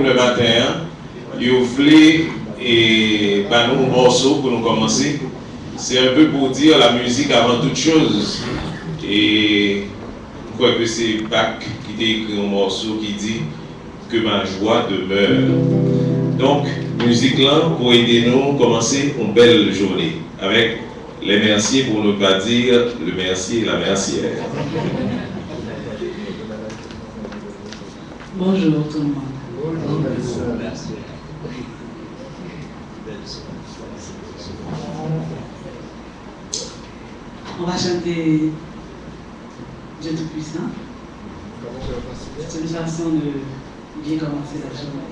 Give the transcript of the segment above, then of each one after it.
Le matin, il voulait et nous un morceau pour nous commencer. C'est un peu pour dire la musique avant toute chose. Et je crois que c'est Bach qui a écrit un morceau qui dit que ma joie demeure. Donc, musique là pour aider nous à commencer une belle journée avec les merci pour ne pas dire le merci et la mercière. Bonjour tout le monde. On va chanter Dieu Tout-Puissant. C'est une façon de bien commencer la journée.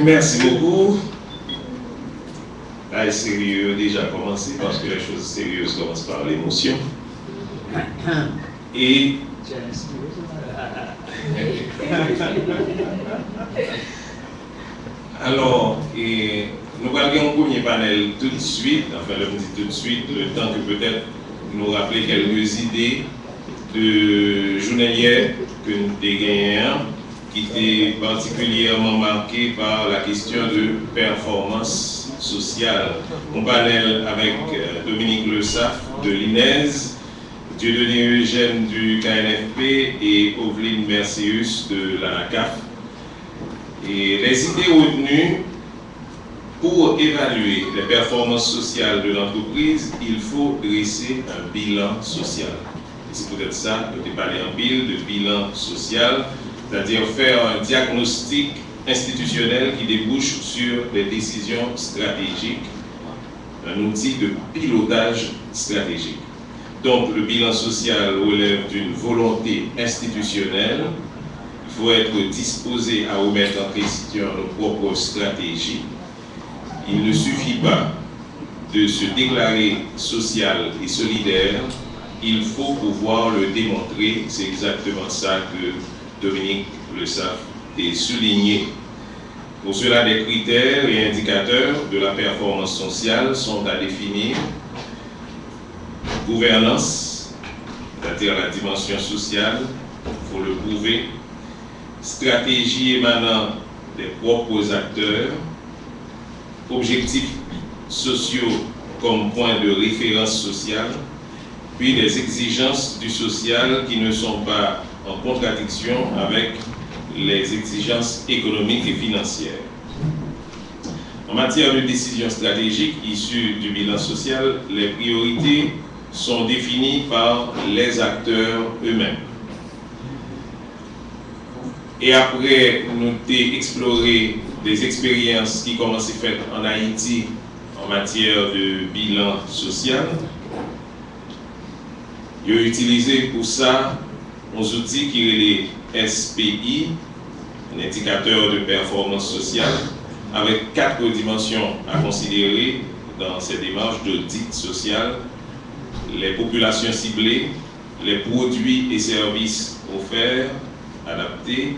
Merci beaucoup. Là, le sérieux a déjà commencé parce que les choses sérieuses commencent par l'émotion. Et alors, nous allons un premier panel tout de suite, enfin, je me dis tout de suite, le temps que peut-être nous rappeler quelques idées de journalières que nous avons gagnées, qui était particulièrement marqué par la question de performance sociale. Un panel avec Dominique Le Saff de l'INES, Dieudonné Eugène du KNFP et Oveline Mercius de l'ANACAF. Et les idées retenues, pour évaluer les performances sociales de l'entreprise, il faut dresser un bilan social. C'est peut-être ça que tu parlé en pile de bilan social, c'est-à-dire faire un diagnostic institutionnel qui débouche sur des décisions stratégiques, un outil de pilotage stratégique. Donc le bilan social relève d'une volonté institutionnelle. Il faut être disposé à remettre en question nos propres stratégies. Il ne suffit pas de se déclarer social et solidaire, il faut pouvoir le démontrer. C'est exactement ça que Dominique Le Saff a souligné. Pour cela, des critères et indicateurs de la performance sociale sont à définir. Gouvernance, c'est-à-dire la dimension sociale, il faut le prouver. Stratégie émanant des propres acteurs, objectifs sociaux comme point de référence sociale, puis des exigences du social qui ne sont pas en contradiction avec les exigences économiques et financières. En matière de décision stratégique issue du bilan social, les priorités sont définies par les acteurs eux-mêmes. Et après nous avons exploré des expériences qui commencent à faire en Haïti en matière de bilan social, ils ont utilisé pour ça un outil qui est les SPI, un indicateur de performance sociale, avec 4 dimensions à considérer dans ces démarches d'audit social: les populations ciblées, les produits et services offerts, adaptés,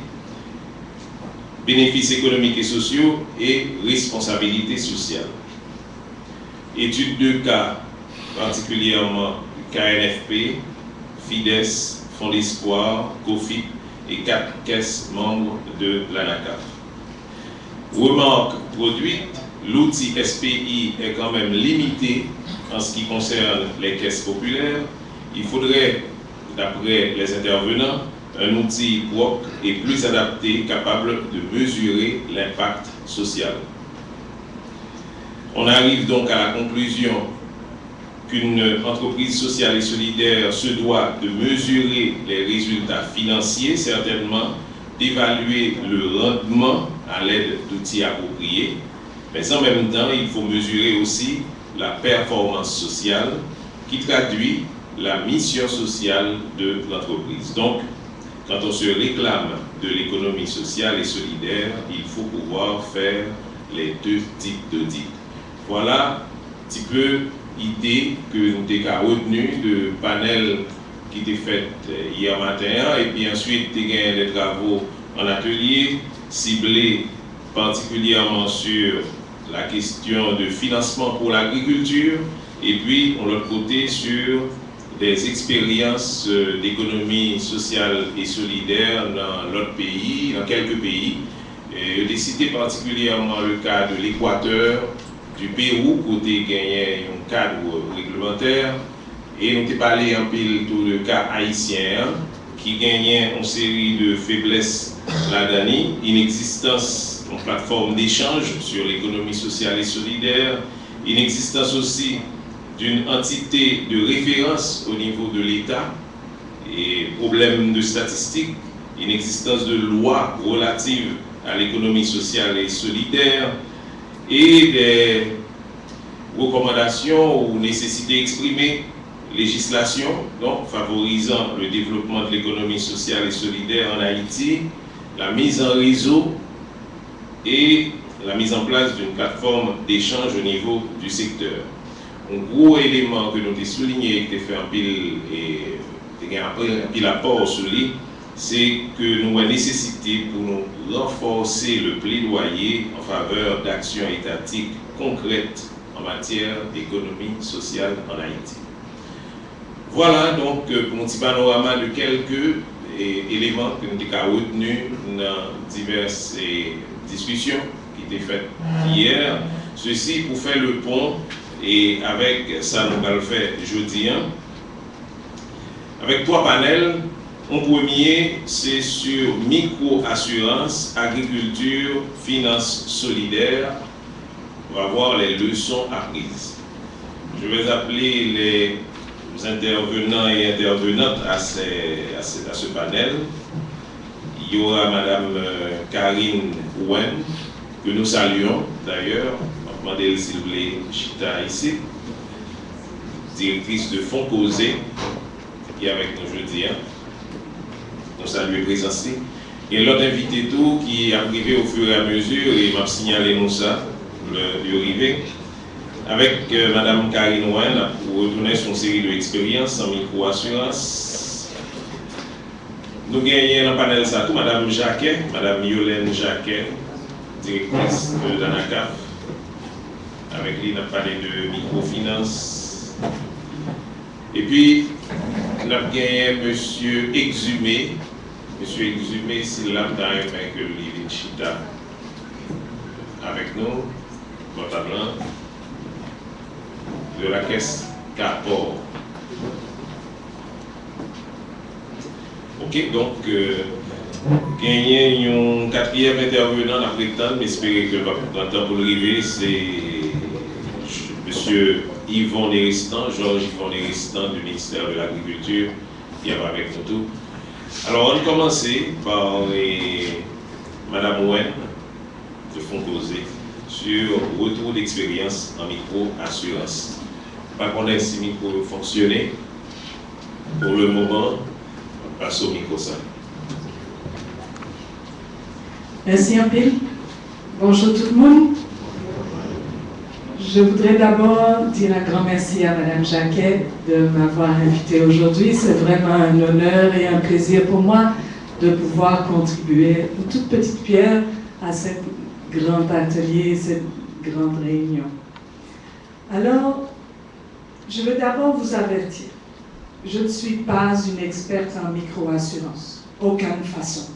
bénéfices économiques et sociaux et responsabilité sociale. Étude de cas, particulièrement KNFP, FIDES, Fonds d'Espoir, COFIP et 4 caisses membres de l'ANACAF. Remarque produite, l'outil SPI est quand même limité en ce qui concerne les caisses populaires. Il faudrait, d'après les intervenants, un outil propre et plus adapté, capable de mesurer l'impact social. On arrive donc à la conclusion qu'une entreprise sociale et solidaire se doit de mesurer les résultats financiers, certainement, d'évaluer le rendement à l'aide d'outils appropriés, mais en même temps, il faut mesurer aussi la performance sociale qui traduit la mission sociale de l'entreprise. Donc, quand on se réclame de l'économie sociale et solidaire, il faut pouvoir faire les 2 types d'audits. Voilà un petit peu l'idée que nous avons retenue de panel qui était fait hier matin, et puis ensuite il y a des travaux en atelier ciblés particulièrement sur la question de financement pour l'agriculture, et puis de l'autre côté sur des expériences d'économie sociale et solidaire dans l'autre pays, dans quelques pays. J'ai cité particulièrement le cas de l'Équateur, du Pérou, côté gagné un cadre réglementaire, et nous avons parlé un peu de cas haïtien qui gagnait une série de faiblesses là-dedans, inexistence d'une plateforme d'échange sur l'économie sociale et solidaire, inexistence aussi d'une entité de référence au niveau de l'État, et problème de statistiques, inexistence de loi relative à l'économie sociale et solidaire, et des recommandations ou nécessités exprimées, législation, donc favorisant le développement de l'économie sociale et solidaire en Haïti, la mise en réseau et la mise en place d'une plateforme d'échange au niveau du secteur. Un gros élément que nous avons souligné, qui a fait un pile apport sur lui, c'est que nous avons nécessité pour nous renforcer le plaidoyer en faveur d'actions étatiques concrètes en matière d'économie sociale en Haïti. Voilà donc pour un petit panorama de quelques éléments que nous avons retenus dans diverses discussions qui étaient faites hier. Ceci pour faire le pont, et avec ça nous allons le faire jeudi. Avec 3 panels. Un premier, c'est sur micro-assurance, agriculture, finances solidaires. On va voir les leçons apprises. Je vais appeler les intervenants et intervenantes à ce panel. Il y aura Madame Karine Ouen, que nous saluons d'ailleurs, Mandel Silblé Chita ici, directrice de Fonds Causé, qui est avec nous jeudi. Nous saluons présence. Et l'autre invité tout qui est arrivé au fur et à mesure, et m'a signalé nous ça, l'arrivée, avec Madame Karine Ouen, pour retourner sur une série d'expériences en micro-assurance. Nous gagnons dans le panel ça tout, Madame Jacquet, Madame Yolène Jacquet, directrice de l'ANACAF. Avec lui, on a parlé de microfinance. Et puis, nous avons gagné M. Exhumé. M. Exhumé, c'est là que Livin Chita avec nous, notamment de la caisse Carport. Ok, donc, gagner un quatrième intervenant après le temps, mais j'espère que le temps pour l'arrivée, c'est M. Yvon Néristan, Georges Yvon Néristan du ministère de l'Agriculture, qui est avec nous tous. Alors, on va commencer par Mme Owen de Fonds-Causé sur retour d'expérience en micro-assurance. Pas qu'on ait si micro fonctionner. Pour le moment, on passe au micro ça. Merci un peu. Bonjour tout le monde. Je voudrais d'abord dire un grand merci à Mme Jacquet de m'avoir invité aujourd'hui. C'est vraiment un honneur et un plaisir pour moi de pouvoir contribuer une toute petite pierre à ce grand atelier, cette grande réunion. Alors, je veux d'abord vous avertir. Je ne suis pas une experte en microassurance, aucune façon.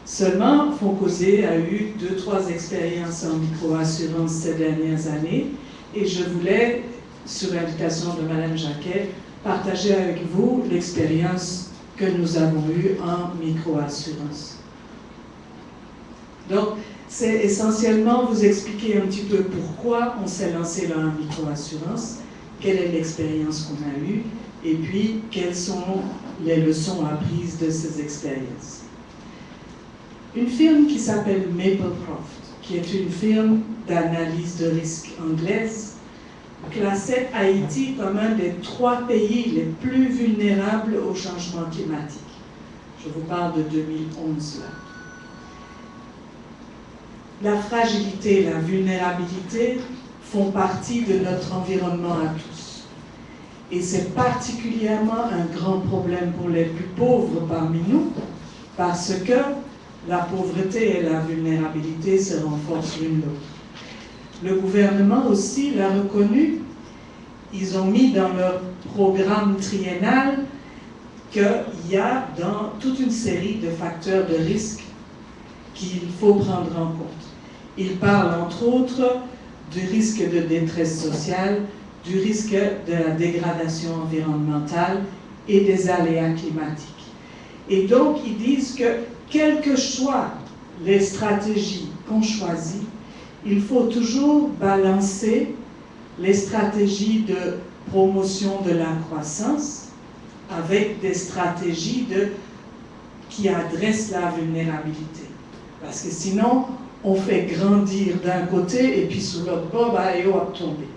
Seulement, Fonds-Causé a eu 2-3 expériences en microassurance ces dernières années et je voulais, sur l'invitation de Mme Jacquet, partager avec vous l'expérience que nous avons eue en microassurance. Donc, c'est essentiellement vous expliquer un petit peu pourquoi on s'est lancé dans la microassurance, quelle est l'expérience qu'on a eue et puis quelles sont les leçons apprises de ces expériences. Une firme qui s'appelle Maplecroft, qui est une firme d'analyse de risque anglaise, classait Haïti comme un des 3 pays les plus vulnérables au changement climatique. Je vous parle de 2011 là. La fragilité et la vulnérabilité font partie de notre environnement à tous. Et c'est particulièrement un grand problème pour les plus pauvres parmi nous, parce que la pauvreté et la vulnérabilité se renforcent l'une l'autre. Le gouvernement aussi l'a reconnu. Ils ont mis dans leur programme triennal qu'il y a dans toute une série de facteurs de risque qu'il faut prendre en compte. Ils parlent entre autres du risque de détresse sociale, du risque de la dégradation environnementale et des aléas climatiques. Et donc, ils disent que quelles que soient les stratégies qu'on choisit, il faut toujours balancer les stratégies de promotion de la croissance avec des stratégies qui adressent la vulnérabilité. Parce que sinon, on fait grandir d'un côté et puis sur l'autre bord, et on va tomber.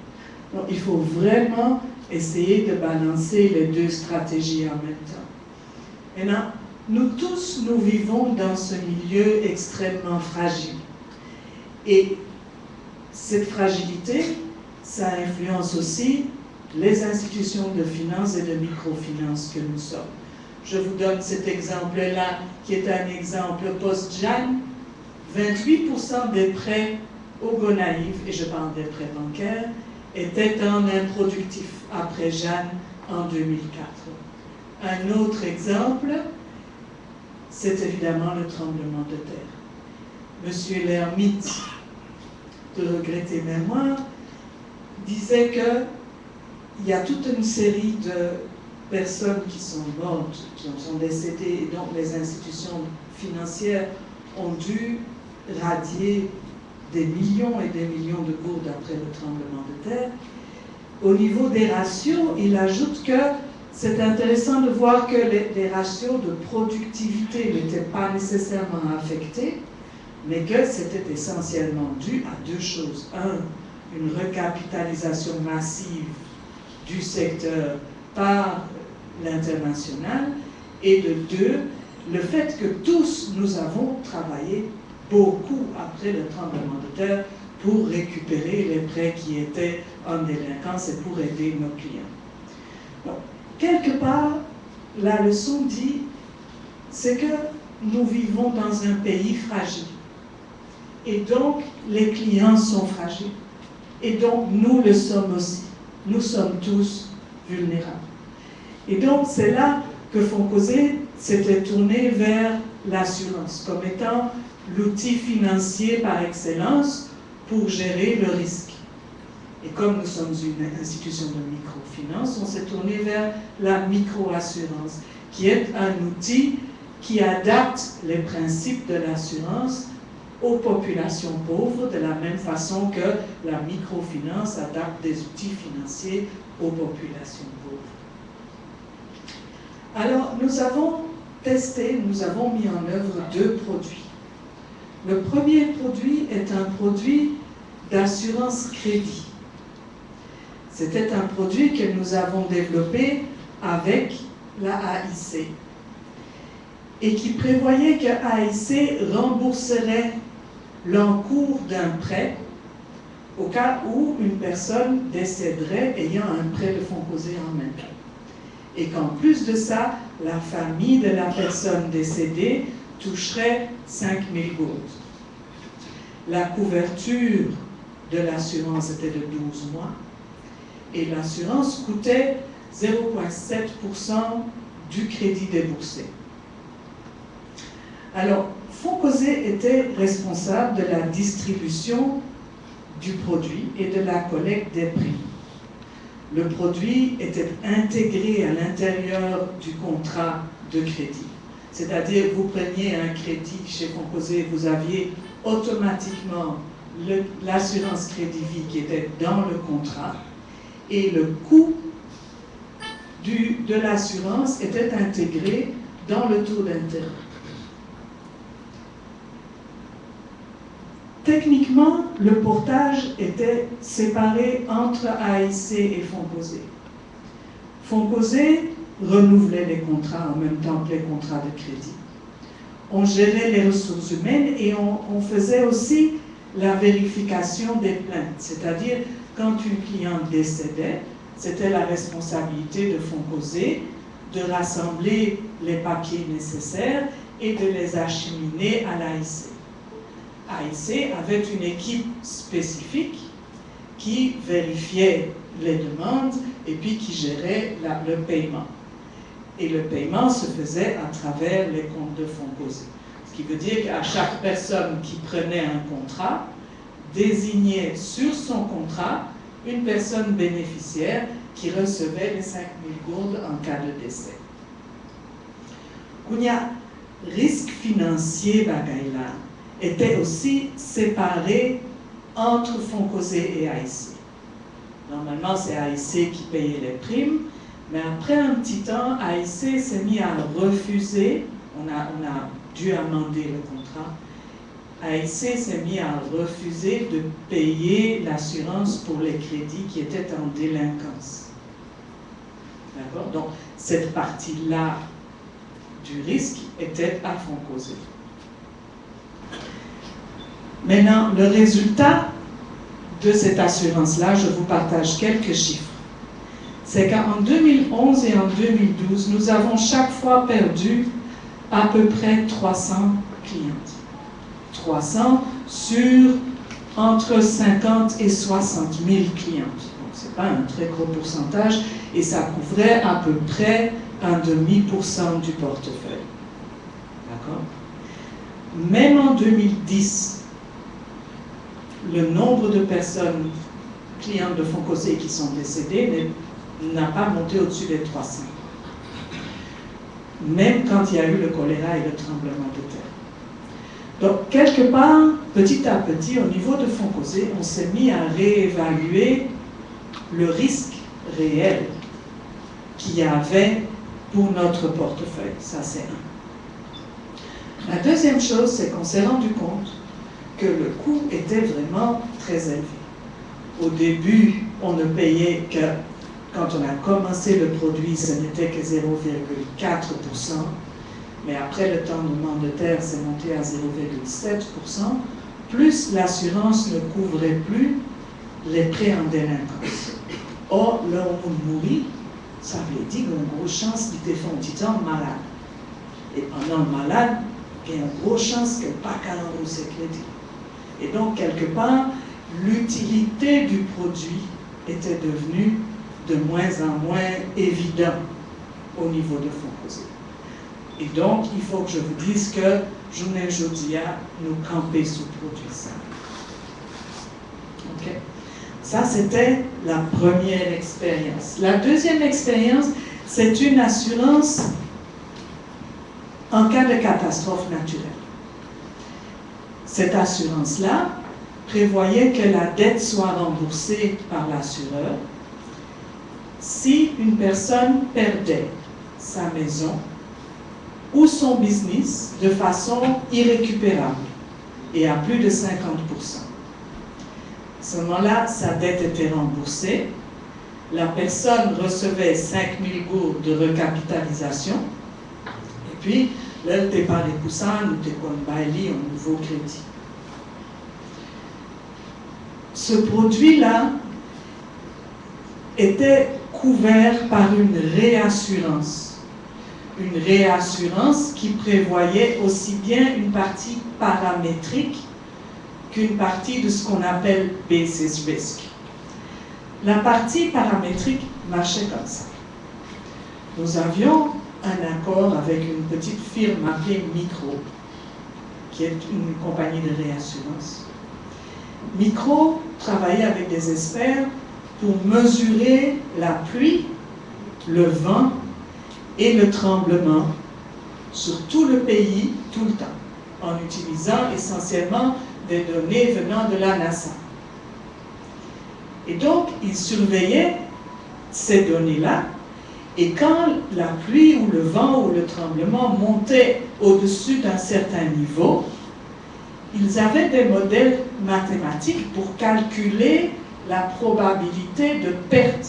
Donc, il faut vraiment essayer de balancer les 2 stratégies en même temps. Maintenant, nous tous, nous vivons dans ce milieu extrêmement fragile. Et cette fragilité, ça influence aussi les institutions de finance et de microfinance que nous sommes. Je vous donne cet exemple-là, qui est un exemple post-Jeanne. 28% des prêts au Gonaïve, et je parle des prêts bancaires, étaient en improductif après Jeanne en 2004. Un autre exemple, c'est évidemment le tremblement de terre. Monsieur Lermite, de regretter mémoire, disait qu'il y a toute une série de personnes qui sont mortes, qui sont décédées, et donc les institutions financières ont dû radier des millions et des millions de gourdes après le tremblement de terre. Au niveau des ratios, il ajoute que c'est intéressant de voir que les ratios de productivité n'étaient pas nécessairement affectés, mais que c'était essentiellement dû à 2 choses. 1, une recapitalisation massive du secteur par l'international, et de 2, le fait que tous nous avons travaillé beaucoup après le tremblement de terre pour récupérer les prêts qui étaient en délinquance et pour aider nos clients. Donc, quelque part, la leçon dit, c'est que nous vivons dans un pays fragile. Et donc, les clients sont fragiles. Et donc, nous le sommes aussi. Nous sommes tous vulnérables. Et donc, c'est là que Fonds-Causé s'était tourné vers l'assurance, comme étant l'outil financier par excellence pour gérer le risque. Et comme nous sommes une institution de microfinance, on s'est tourné vers la microassurance, qui est un outil qui adapte les principes de l'assurance aux populations pauvres de la même façon que la microfinance adapte des outils financiers aux populations pauvres. Alors, nous avons testé, nous avons mis en œuvre 2 produits. Le premier produit est un produit d'assurance crédit. C'était un produit que nous avons développé avec la AIC et qui prévoyait que AIC rembourserait l'encours d'un prêt au cas où une personne décéderait ayant un prêt de fonds causés en main. Et qu'en plus de ça, la famille de la personne décédée toucherait 5 000 gourdes. La couverture de l'assurance était de 12 mois et l'assurance coûtait 0,7% du crédit déboursé. Alors, Fonds causés était responsable de la distribution du produit et de la collecte des primes. Le produit était intégré à l'intérieur du contrat de crédit. C'est-à-dire, vous preniez un crédit chez Fonds causés, vous aviez automatiquement l'assurance crédit vie qui était dans le contrat et le coût de l'assurance était intégré dans le taux d'intérêt. Techniquement, le portage était séparé entre AIC et Fonds causés. Fonds causés renouvelait les contrats en même temps que les contrats de crédit. On gérait les ressources humaines et on faisait aussi la vérification des plaintes. C'est-à-dire, quand une cliente décédait, c'était la responsabilité de Fonds causés de rassembler les papiers nécessaires et de les acheminer à l'AIC. AIC avait une équipe spécifique qui vérifiait les demandes et puis qui gérait le paiement. Et le paiement se faisait à travers les comptes de Fonds causés. Ce qui veut dire qu'à chaque personne qui prenait un contrat, désignait sur son contrat une personne bénéficiaire qui recevait les 5 000 gourdes en cas de décès. Kounia, risque financier bagaïla était aussi séparé entre Fonds causés et AIC. Normalement, c'est AIC qui payait les primes, mais après un petit temps, AIC s'est mis à refuser, on a dû amender le contrat, AIC s'est mis à refuser de payer l'assurance pour les crédits qui étaient en délinquance. D'accord? Donc, cette partie-là du risque était à Fonds causés. Maintenant, le résultat de cette assurance-là, je vous partage quelques chiffres. C'est qu'en 2011 et en 2012, nous avons chaque fois perdu à peu près 300 clientes. 300 sur entre 50 et 60 000 clientes. Donc, ce n'est pas un très gros pourcentage et ça couvrait à peu près 0,5% du portefeuille. D'accord? Même en 2010, le nombre de personnes clientes de Fonds causés qui sont décédées n'a pas monté au-dessus des 300. Même quand il y a eu le choléra et le tremblement de terre. Donc, quelque part, petit à petit, au niveau de Fonds causés, on s'est mis à réévaluer le risque réel qu'il y avait pour notre portefeuille. Ça, c'est un. La deuxième chose, c'est qu'on s'est rendu compte que le coût était vraiment très élevé. Au début, on ne payait que, quand on a commencé le produit, ce n'était que 0,4%, mais après le tremblement de terre, c'est monté à 0,7%, plus l'assurance ne couvrait plus les prêts en délinquance. Or, là où on mourit, ça veut dire qu'il y a une grosse chance qu'il te fait un petit temps malade. Et pendant malade, il y a une grosse chance que pas qu'à rembourser crédit. Et donc, quelque part, l'utilité du produit était devenue de moins en moins évidente au niveau de Fonds causés. Et donc, il faut que je vous dise que journée aujourd'hui, nous camper sous produit ça. Ok? Ça, c'était la première expérience. La deuxième expérience, c'est une assurance en cas de catastrophe naturelle. Cette assurance-là prévoyait que la dette soit remboursée par l'assureur si une personne perdait sa maison ou son business de façon irrécupérable et à plus de 50%. À ce moment-là, sa dette était remboursée. La personne recevait 5 000 gourdes de recapitalisation. Et puis, là, elle n'était pas les poussins, nous étions comme baili un nouveau crédit. Ce produit-là était couvert par une réassurance. Une réassurance qui prévoyait aussi bien une partie paramétrique qu'une partie de ce qu'on appelle basis risk. La partie paramétrique marchait comme ça. Nous avions un accord avec une petite firme appelée Micro, qui est une compagnie de réassurance. Micro travaillait avec des experts pour mesurer la pluie, le vent et le tremblement sur tout le pays, tout le temps, en utilisant essentiellement des données venant de la NASA. Et donc, ils surveillaient ces données-là, et quand la pluie ou le vent ou le tremblement montait au-dessus d'un certain niveau, ils avaient des modèles mathématiques pour calculer la probabilité de perte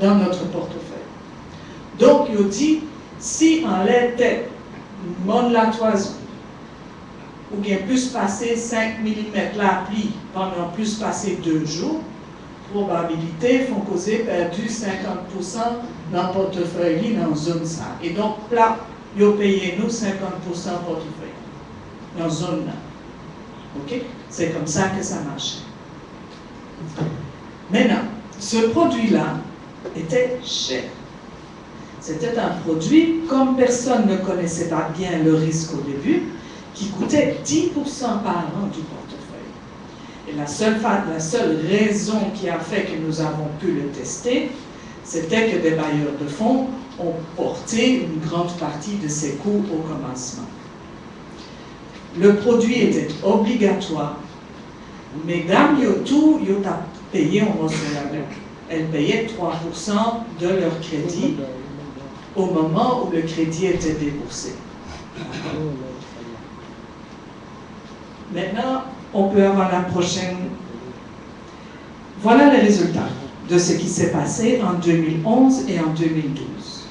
dans notre portefeuille. Donc, ils ont dit, si on l'était, mon la toison, ou bien plus passer 5 mm la pluie pendant plus passer 2 jours, probabilité font causer perdu 50% dans le portefeuille dans la zone ça. Et donc, là, ils ont payé nous 50% portefeuille dans la zone là. Ok? C'est comme ça que ça marchait. Maintenant, ce produit-là était cher. C'était un produit, comme personne ne connaissait pas bien le risque au début, qui coûtait 10% par an du portefeuille. Et la seule raison qui a fait que nous avons pu le tester, c'était que des bailleurs de fonds ont porté une grande partie de ces coûts au commencement. Le produit était obligatoire, mais dame tout, ils ont payé en Australie. Elles payaient 3% de leur crédit au moment où le crédit était déboursé. Maintenant, on peut avoir la prochaine. Voilà les résultats de ce qui s'est passé en 2011 et en 2012.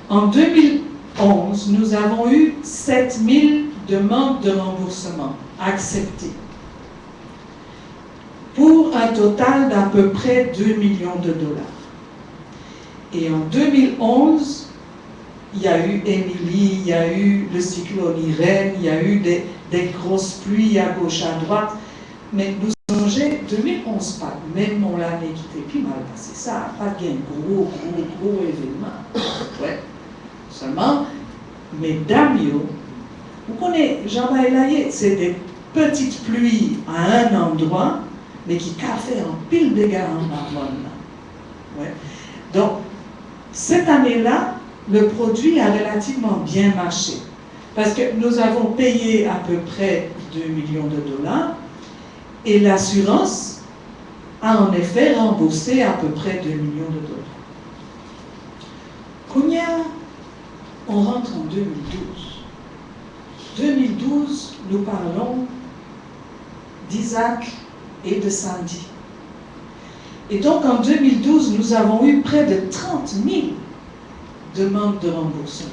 En 2011, nous avons eu 7000 demandes de remboursement acceptées pour un total d'à peu près 2 millions de dollars. Et en 2011, il y a eu Émilie, il y a eu le cyclone Irène, il y a eu des grosses pluies à gauche, à droite. Mais nous songez, 2011, pas même mon l'année qui était plus mal passée, ça n'a pas de gros événement. Ouais. Seulement, mesdames, vous connaissez, Jean-Baptiste, c'est des petites pluies à un endroit, mais qui a fait un pile de dégâts en Marmonne. Ouais. Donc, cette année-là, le produit a relativement bien marché. Parce que nous avons payé à peu près 2 millions de dollars et l'assurance a en effet remboursé à peu près 2 millions de dollars. Combien on rentre en 2012? 2012, nous parlons d'Isaac et de Sandy. Et donc en 2012, nous avons eu près de 30 000 demandes de remboursement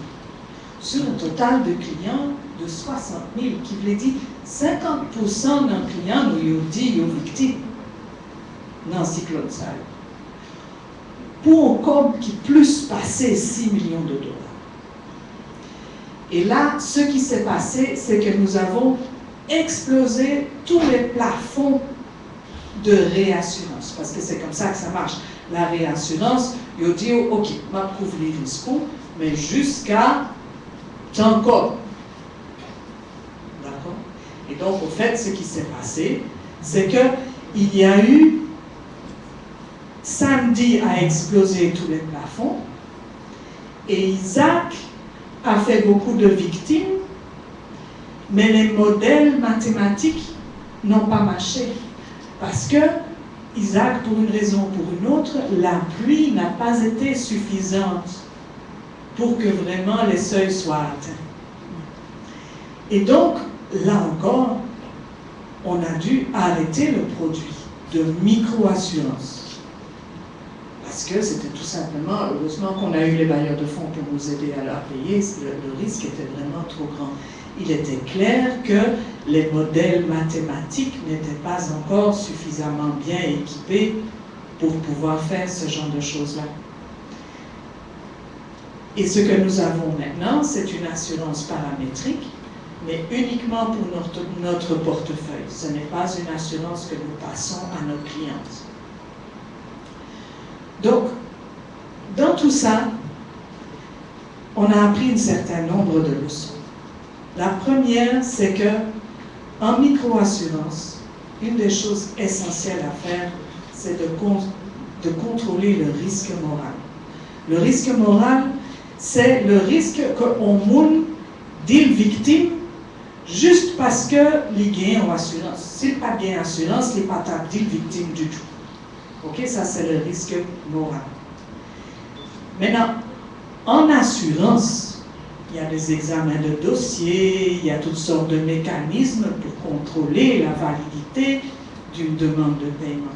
sur un total de clients de 60 000, qui voulait dire 50% d'un client nous ont dit qu'ils sont victimes dans le cyclone Sal. Pour un compte qui plus passé 6 millions de dollars. Et là, ce qui s'est passé, c'est que nous avons explosé tous les plafonds de réassurance, parce que c'est comme ça que ça marche. La réassurance, ils ont dit, ok, on va couvrir les risques, mais jusqu'à tant qu'on. Et donc, au fait, ce qui s'est passé, c'est qu'il y a eu, Sandy a explosé tous les plafonds, et Isaac a fait beaucoup de victimes, mais les modèles mathématiques n'ont pas marché. Parce que Isaac, pour une raison ou pour une autre, la pluie n'a pas été suffisante pour que vraiment les seuils soient atteints. Et donc, là encore, on a dû arrêter le produit de micro-assurance. Parce que c'était tout simplement, heureusement qu'on a eu les bailleurs de fonds pour nous aider à la payer, le risque était vraiment trop grand. Il était clair que les modèles mathématiques n'étaient pas encore suffisamment bien équipés pour pouvoir faire ce genre de choses-là. Et ce que nous avons maintenant, c'est une assurance paramétrique, mais uniquement pour notre portefeuille. Ce n'est pas une assurance que nous passons à nos clientes. Donc, dans tout ça, on a appris un certain nombre de leçons. La première, c'est que en microassurance, une des choses essentielles à faire, c'est de contrôler le risque moral. Le risque moral, c'est le risque qu'on moun dit victime juste parce que les gains en assurance. S'il n'y a pas de gain en assurance, il n'y a pas de victime du tout. Ok, ça c'est le risque moral. Maintenant, en assurance, il y a des examens de dossier, il y a toutes sortes de mécanismes pour contrôler la validité d'une demande de paiement.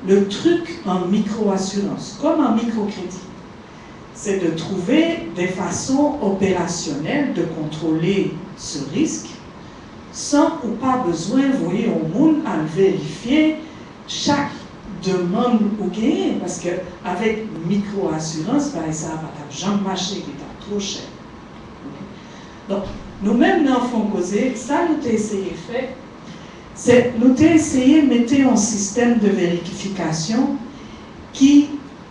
Le truc en microassurance, comme en microcrédit, c'est de trouver des façons opérationnelles de contrôler ce risque sans ou pas besoin, vous voyez, au monde à vérifier chaque demande ou gain, parce qu'avec micro-assurance, ben, ça va jamais marcher, qui est trop cher. Donc, nous-mêmes, dans le Fonds Causé, ça nous avons essayé de faire, c'est nous avons essayé de mettre un système de vérification qui,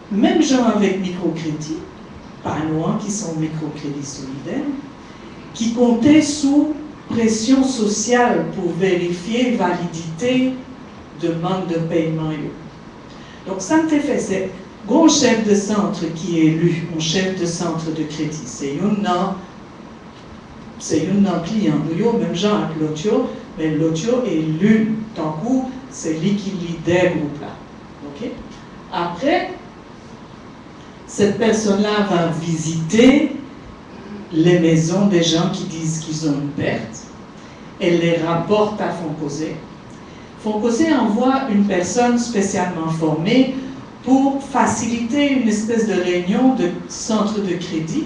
même gens avec microcrédit, pas nous qui sont microcrédits solidaires, qui comptaient sous pression sociale pour vérifier validité demande de paiement. Donc, ça me fait, c'est un chef de centre qui est élu, mon chef de centre de crédit. C'est un client. Nous, même gens avec l'autre, mais l'autre est l'une. Tant coup, c'est lui qui leader le groupe là. OK? Après, cette personne-là va visiter les maisons des gens qui disent qu'ils ont une perte. Elle les rapporte à Fonds Causé. Fonds Causé envoie une personne spécialement formée pour faciliter une espèce de réunion de centre de crédit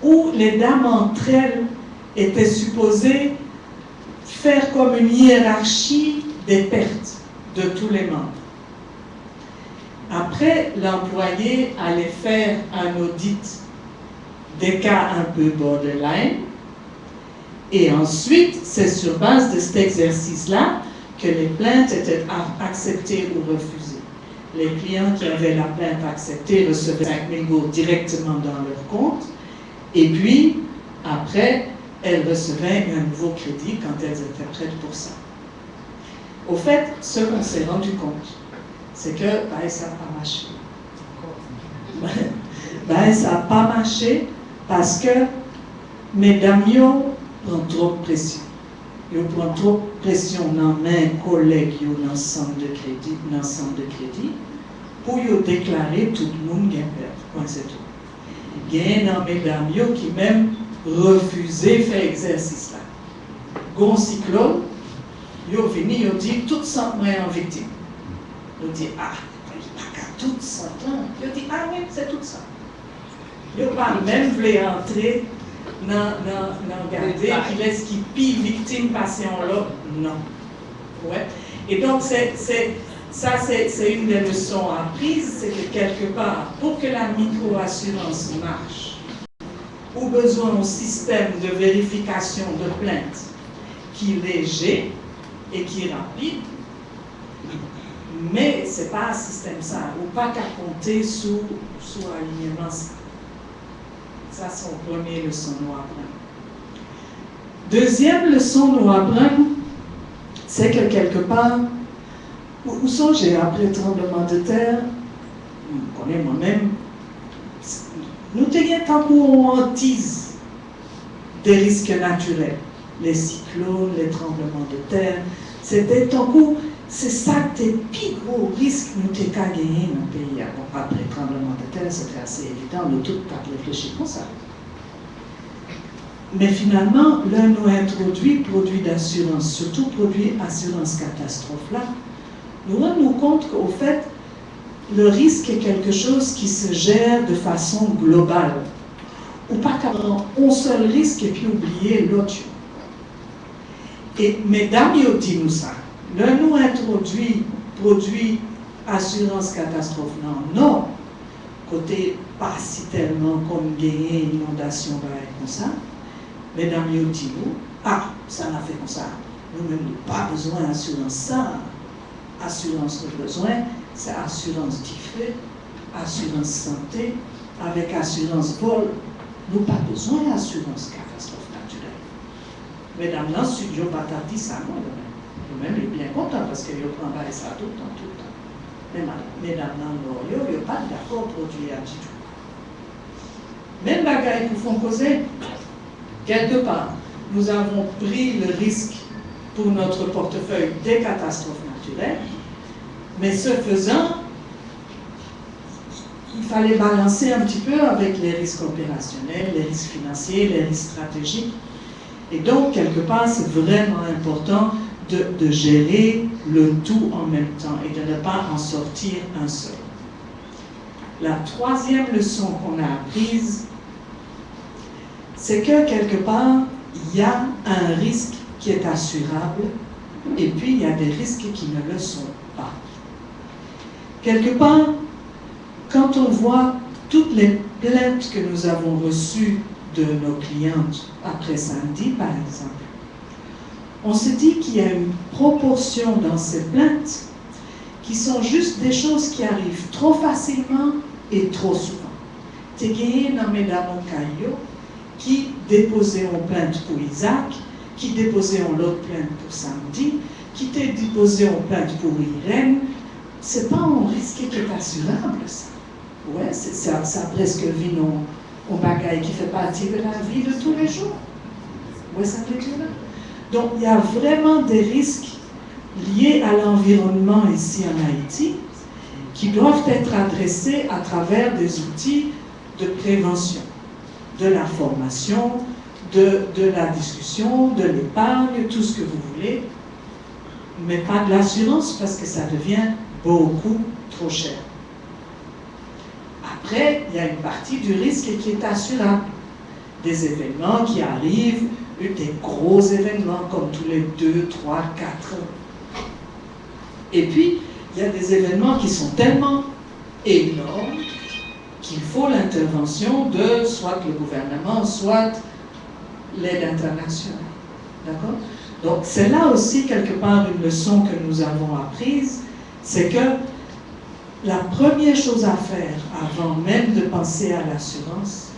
où les dames entre elles étaient supposées faire comme une hiérarchie des pertes de tous les membres. Après, l'employé allait faire un audit des cas un peu borderline et ensuite, c'est sur base de cet exercice-là que les plaintes étaient acceptées ou refusées. Les clients qui avaient la plainte acceptée recevaient 5 000 gourdes directement dans leur compte. Et puis, après, elles recevaient un nouveau crédit quand elles étaient prêtes pour ça. Au fait, ce qu'on s'est rendu compte, c'est que ça n'a pas marché. Ça n'a pas marché parce que mesdames prennent trop de pression. Ils prennent trop de pression dans mes collègues dans le centre de crédit, pour déclarer tout le monde qui a perdu. C'est tout. Il y a des mesdames qui même refusé de faire l'exercice là. Gon cyclone, ils viennent, ils disent tout ça en victime. Ils disent ah, il n'y a pas tout ça. Ils disent ah oui, c'est tout ça. Ils pas même voulu entrer dans garder qui laisse qui pille victime passer en l'autre. Non. Ouais. Et donc c'est une des leçons apprises, c'est que quelque part, pour que la micro-assurance marche, ou besoin d'un système de vérification de plainte qui est léger et qui est rapide, mais ce n'est pas un système ça, ou pas qu'à compter sous alignement ça. Ça, c'est une première leçon nous apprendre. Deuxième leçon nous apprend, c'est que quelque part, où songez après le tremblement de terre, on connaît moi-même, nous tenions tant qu'on hantise des risques naturels, les cyclones, les tremblements de terre, c'était tant qu'on, c'est ça que les plus gros risques nous avons gagnés dans le pays. Bon, après le tremblement de terre, c'était assez évident, nous tous pas réfléchir comme ça. Mais finalement, l'un nous introduit produits d'assurance, surtout produits assurance catastrophe là, nous rendons compte qu'au fait, le risque est quelque chose qui se gère de façon globale. Ou pas qu'avoir un seul risque et puis oublier l'autre. Et mesdames, ils disent nous ça. L'un nous introduit produits assurance catastrophe là, non. Côté pas si tellement comme gagner inondation comme ça. Mesdames, ils disent nous, ah, ça n'a fait comme ça. Nous-mêmes, nous n'avons pas besoin d'assurance ça. Assurance de besoin, c'est assurance différée, assurance santé, avec assurance vol. Nous n'avons pas besoin d'assurance catastrophe naturelle. Mesdames, dans le studio, pas dit ça, moi, nous-mêmes, nous sommes bien contents parce que nous prenons ça tout le temps, tout le temps. Mais mesdames, dans le ils n'ont pas d'accord produit à du tout. Même bagaille pour font causer, quelque part, nous avons pris le risque pour notre portefeuille des catastrophes naturelles, mais ce faisant, il fallait balancer un petit peu avec les risques opérationnels, les risques financiers, les risques stratégiques. Et donc, quelque part, c'est vraiment important de gérer le tout en même temps et de ne pas en sortir un seul. La troisième leçon qu'on a apprise, c'est que quelque part, il y a un risque qui est assurable et puis il y a des risques qui ne le sont pas. Quelque part, quand on voit toutes les plaintes que nous avons reçues de nos clientes après samedi, par exemple, on se dit qu'il y a une proportion dans ces plaintes qui sont juste des choses qui arrivent trop facilement et trop souvent. Tu as gagné dans Mesdames Caillot qui déposaient une plainte pour Isaac, qui déposait une autre plainte pour samedi, qui t'a déposé une plainte pour Irène. C'est pas un risque qui est assurable, ça. Ouais, ça presque vit un bagage qui fait partie de la vie de tous les jours. Ouais, ça veut dire là. Donc, il y a vraiment des risques liés à l'environnement ici en Haïti qui doivent être adressés à travers des outils de prévention, de la formation, de la discussion, de l'épargne, tout ce que vous voulez, mais pas de l'assurance parce que ça devient beaucoup trop cher. Après, il y a une partie du risque qui est assurable. Des événements qui arrivent, des gros événements comme tous les 2, 3, 4 ans. Et puis, il y a des événements qui sont tellement énormes qu'il faut l'intervention de soit le gouvernement, soit l'aide internationale. D'accord? Donc, c'est là aussi, quelque part, une leçon que nous avons apprise, c'est que la première chose à faire, avant même de penser à l'assurance,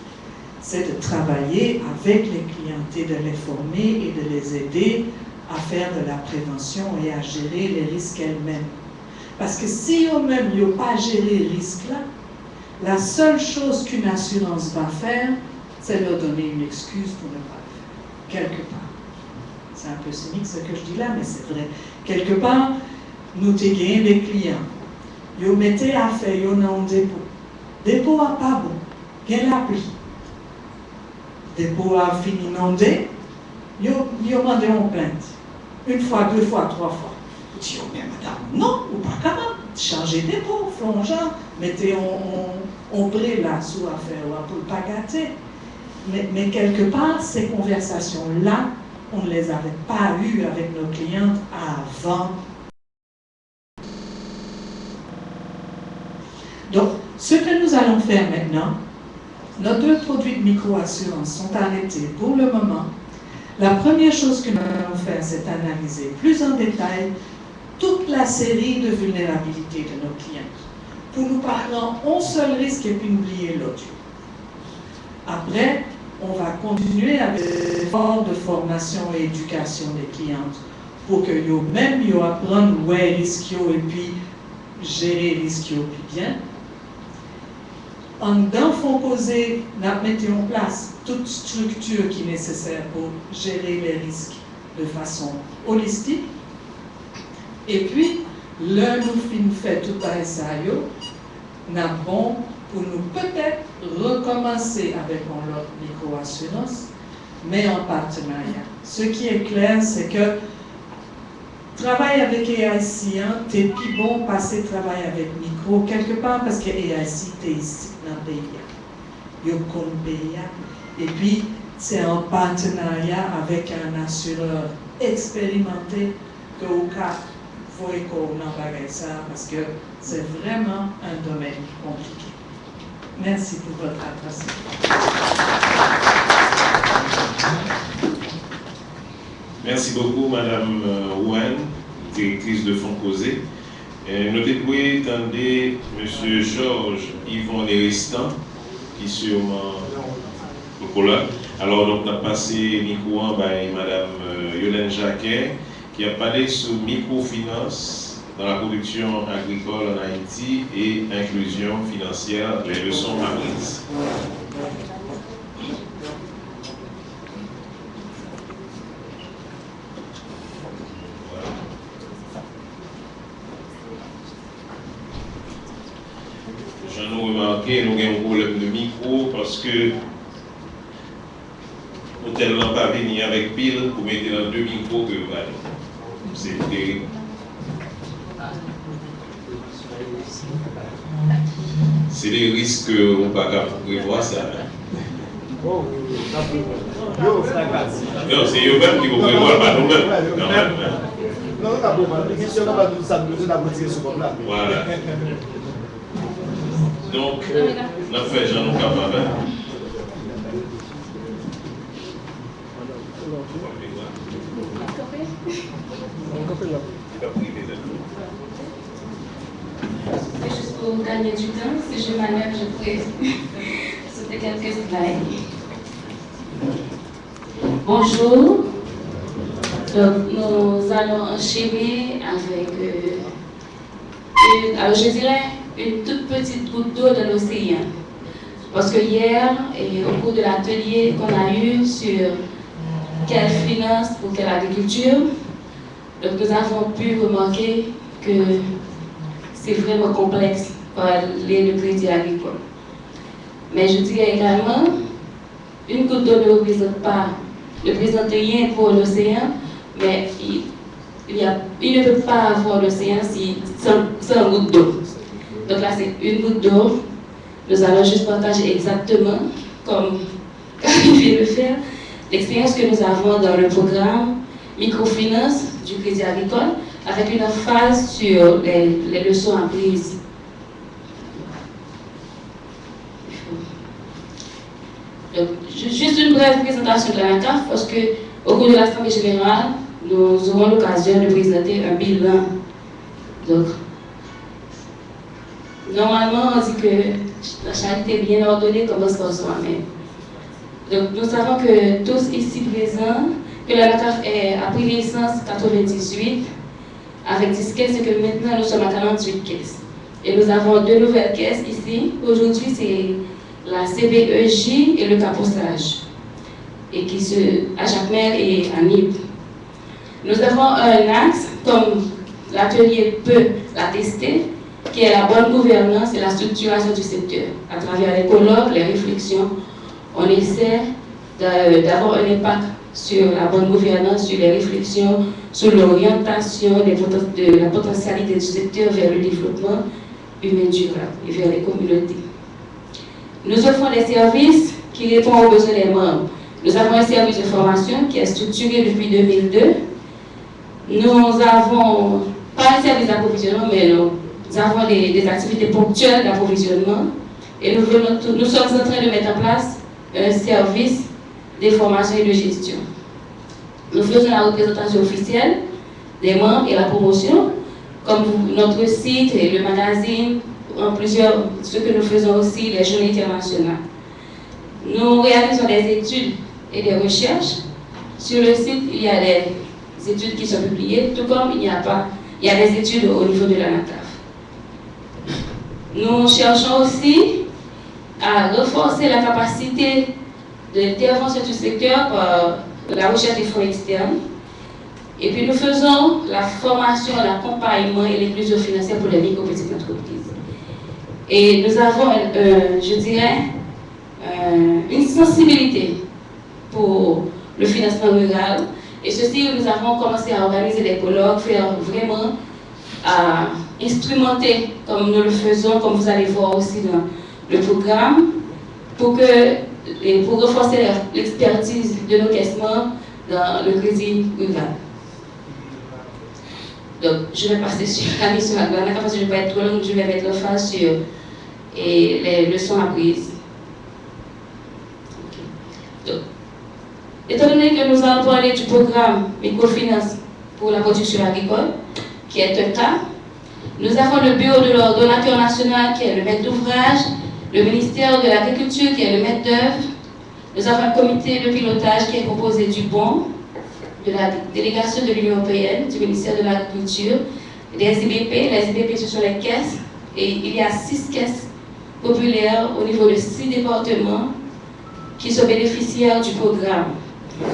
c'est de travailler avec les clients et de les former et de les aider à faire de la prévention et à gérer les risques elles-mêmes. Parce que si eux-mêmes n'ont pas géré les risques-là, la seule chose qu'une assurance va faire, c'est leur donner une excuse pour ne pas le faire, quelque part. C'est un peu cynique ce que je dis là, mais c'est vrai. Quelque part, nous avons des clients. Ils mettaient à faire, ils ont un dépôt. Dépôt à pas bon, il y a la pluie. Dépôt a fini inondé, ils ont demandé une plainte. Une fois, 2 fois, 3 fois. Ils disent, oh, mais madame, non, ou pas capable. Changez dépôt, flongeant, mettez on brille là sous affaire, pour ne pas gâter. Mais quelque part, ces conversations-là, on ne les avait pas eues avec nos clientes avant. Donc, ce que nous allons faire maintenant, nos 2 produits de micro-assurance sont arrêtés pour le moment. La première chose que nous allons faire, c'est analyser plus en détail toute la série de vulnérabilités de nos clients pour nous parler un seul risque et puis oublier l'autre. Après, on va continuer avec des efforts de formation et éducation des clientes pour que eux-mêmes apprennent où est l'ischio et puis gérer l'ischio plus bien. En dans Fonds Causé, nous mettons en place toute structure qui est nécessaire pour gérer les risques de façon holistique. Et puis, là, nous fait tout ça, nous avons pour nous peut-être recommencer avec notre micro-assurance, mais en partenariat. Ce qui est clair, c'est que travailler avec AIC, c'est plus bon passer travailler avec micro quelque part parce que AIC est ici dans le pays. Il y a un pays. Et puis, c'est en partenariat avec un assureur expérimenté que au cas faut qu'on en ça parce que c'est vraiment un domaine compliqué. Merci pour votre attention. Merci beaucoup, Madame Ouane, directrice de Fonds Causé. Nous déployons attendez M. Georges Yvon Néristan, qui est sûrement là. Alors, donc, on a passé le micro à Madame Yolène Jacquet, qui a parlé sur microfinance dans la production agricole en Haïti et inclusion financière, les leçons apprises. J'en ai remarqué, nous avons un problème de micro parce que nous ne tellement pas venir avec pile pour mettre dans 2 micros que c'est terrible. C'est des risques qu'on ne peut pas prévoir ça. Non, c'est eux-mêmes qui vont prévoir, pas nous-mêmes. Non, voilà. Donc, on a fait Jean Capable. C'est juste pour gagner du temps. Si je m'enlève, je pourrais sauter quelques slides. Bonjour. Donc, nous allons enchaîner avec alors je dirais une toute petite goutte d'eau de l'océan. Parce que hier, au cours de l'atelier qu'on a eu sur quelle finance pour quelle agriculture, donc nous avons pu remarquer que c'est vraiment complexe parler de crédit agricole. Mais je dirais également, une goutte d'eau ne représente rien pour l'océan, mais il ne peut pas avoir l'océan sans goutte d'eau. Donc là, c'est une goutte d'eau. Nous allons juste partager exactement, comme il vient de le faire, l'expérience que nous avons dans le programme microfinance du crédit agricole, avec une phase sur les leçons apprises. Donc, juste une brève présentation de la CAF, parce qu'au cours de l'Assemblée générale, nous aurons l'occasion de présenter un bilan. Donc, normalement, on dit que la charité bien ordonnée commence par soi-même. Donc, nous savons que tous ici présents, que la CAF a pris naissance en 1998, avec 10 caisses, et que maintenant nous sommes à 48 caisses. Et nous avons 2 nouvelles caisses ici. Aujourd'hui, c'est la CBEJ et le Capossage, et qui se à Jacmel et à Nîmes. Nous avons un axe, comme l'atelier peut l'attester, qui est la bonne gouvernance et la structuration du secteur. À travers les colloques, les réflexions, on essaie d'avoir un impact sur la bonne gouvernance, sur les réflexions, sur l'orientation de la potentialité du secteur vers le développement humain durable et vers les communautés. Nous offrons des services qui répondent aux besoins des membres. Nous avons un service de formation qui est structuré depuis 2002. Nous avons, pas un service d'approvisionnement, mais nous avons des activités ponctuelles d'approvisionnement. Et nous sommes en train de mettre en place un service de formation et de gestion. Nous faisons la représentation officielle des membres et la promotion, comme notre site et le magazine, en plusieurs, ce que nous faisons aussi, les journées internationales. Nous réalisons des études et des recherches. Sur le site, il y a des études qui sont publiées, tout comme il y a des études au niveau de l'ANACAF. Nous cherchons aussi à renforcer la capacité d'intervention du secteur par la recherche des fonds externes. Et puis nous faisons la formation, l'accompagnement et l'inclusion financière pour les micro-petites entreprises. Et nous avons, je dirais, une sensibilité pour le financement rural. Et ceci, nous avons commencé à organiser des colloques, faire vraiment, à instrumenter comme nous le faisons, comme vous allez voir aussi dans le programme, pour renforcer l'expertise de nos caissements dans le crédit rural. Donc, je vais passer sur la mission Atlanta parce que je ne vais pas être trop longue, je vais mettre l'emphase sur les leçons apprises. Okay. Donc, étant donné que nous allons parler du programme microfinance pour la production agricole, qui est un cas, nous avons le bureau de l'ordonnateur national qui est le maître d'ouvrage, le ministère de l'Agriculture qui est le maître d'œuvre, nous avons un comité de pilotage qui est composé du BON, de la délégation de l'Union européenne, du ministère de l'Agriculture, des IBP. Les IBP, ce sont les caisses, et il y a 6 caisses populaires au niveau de 6 départements qui sont bénéficiaires du programme.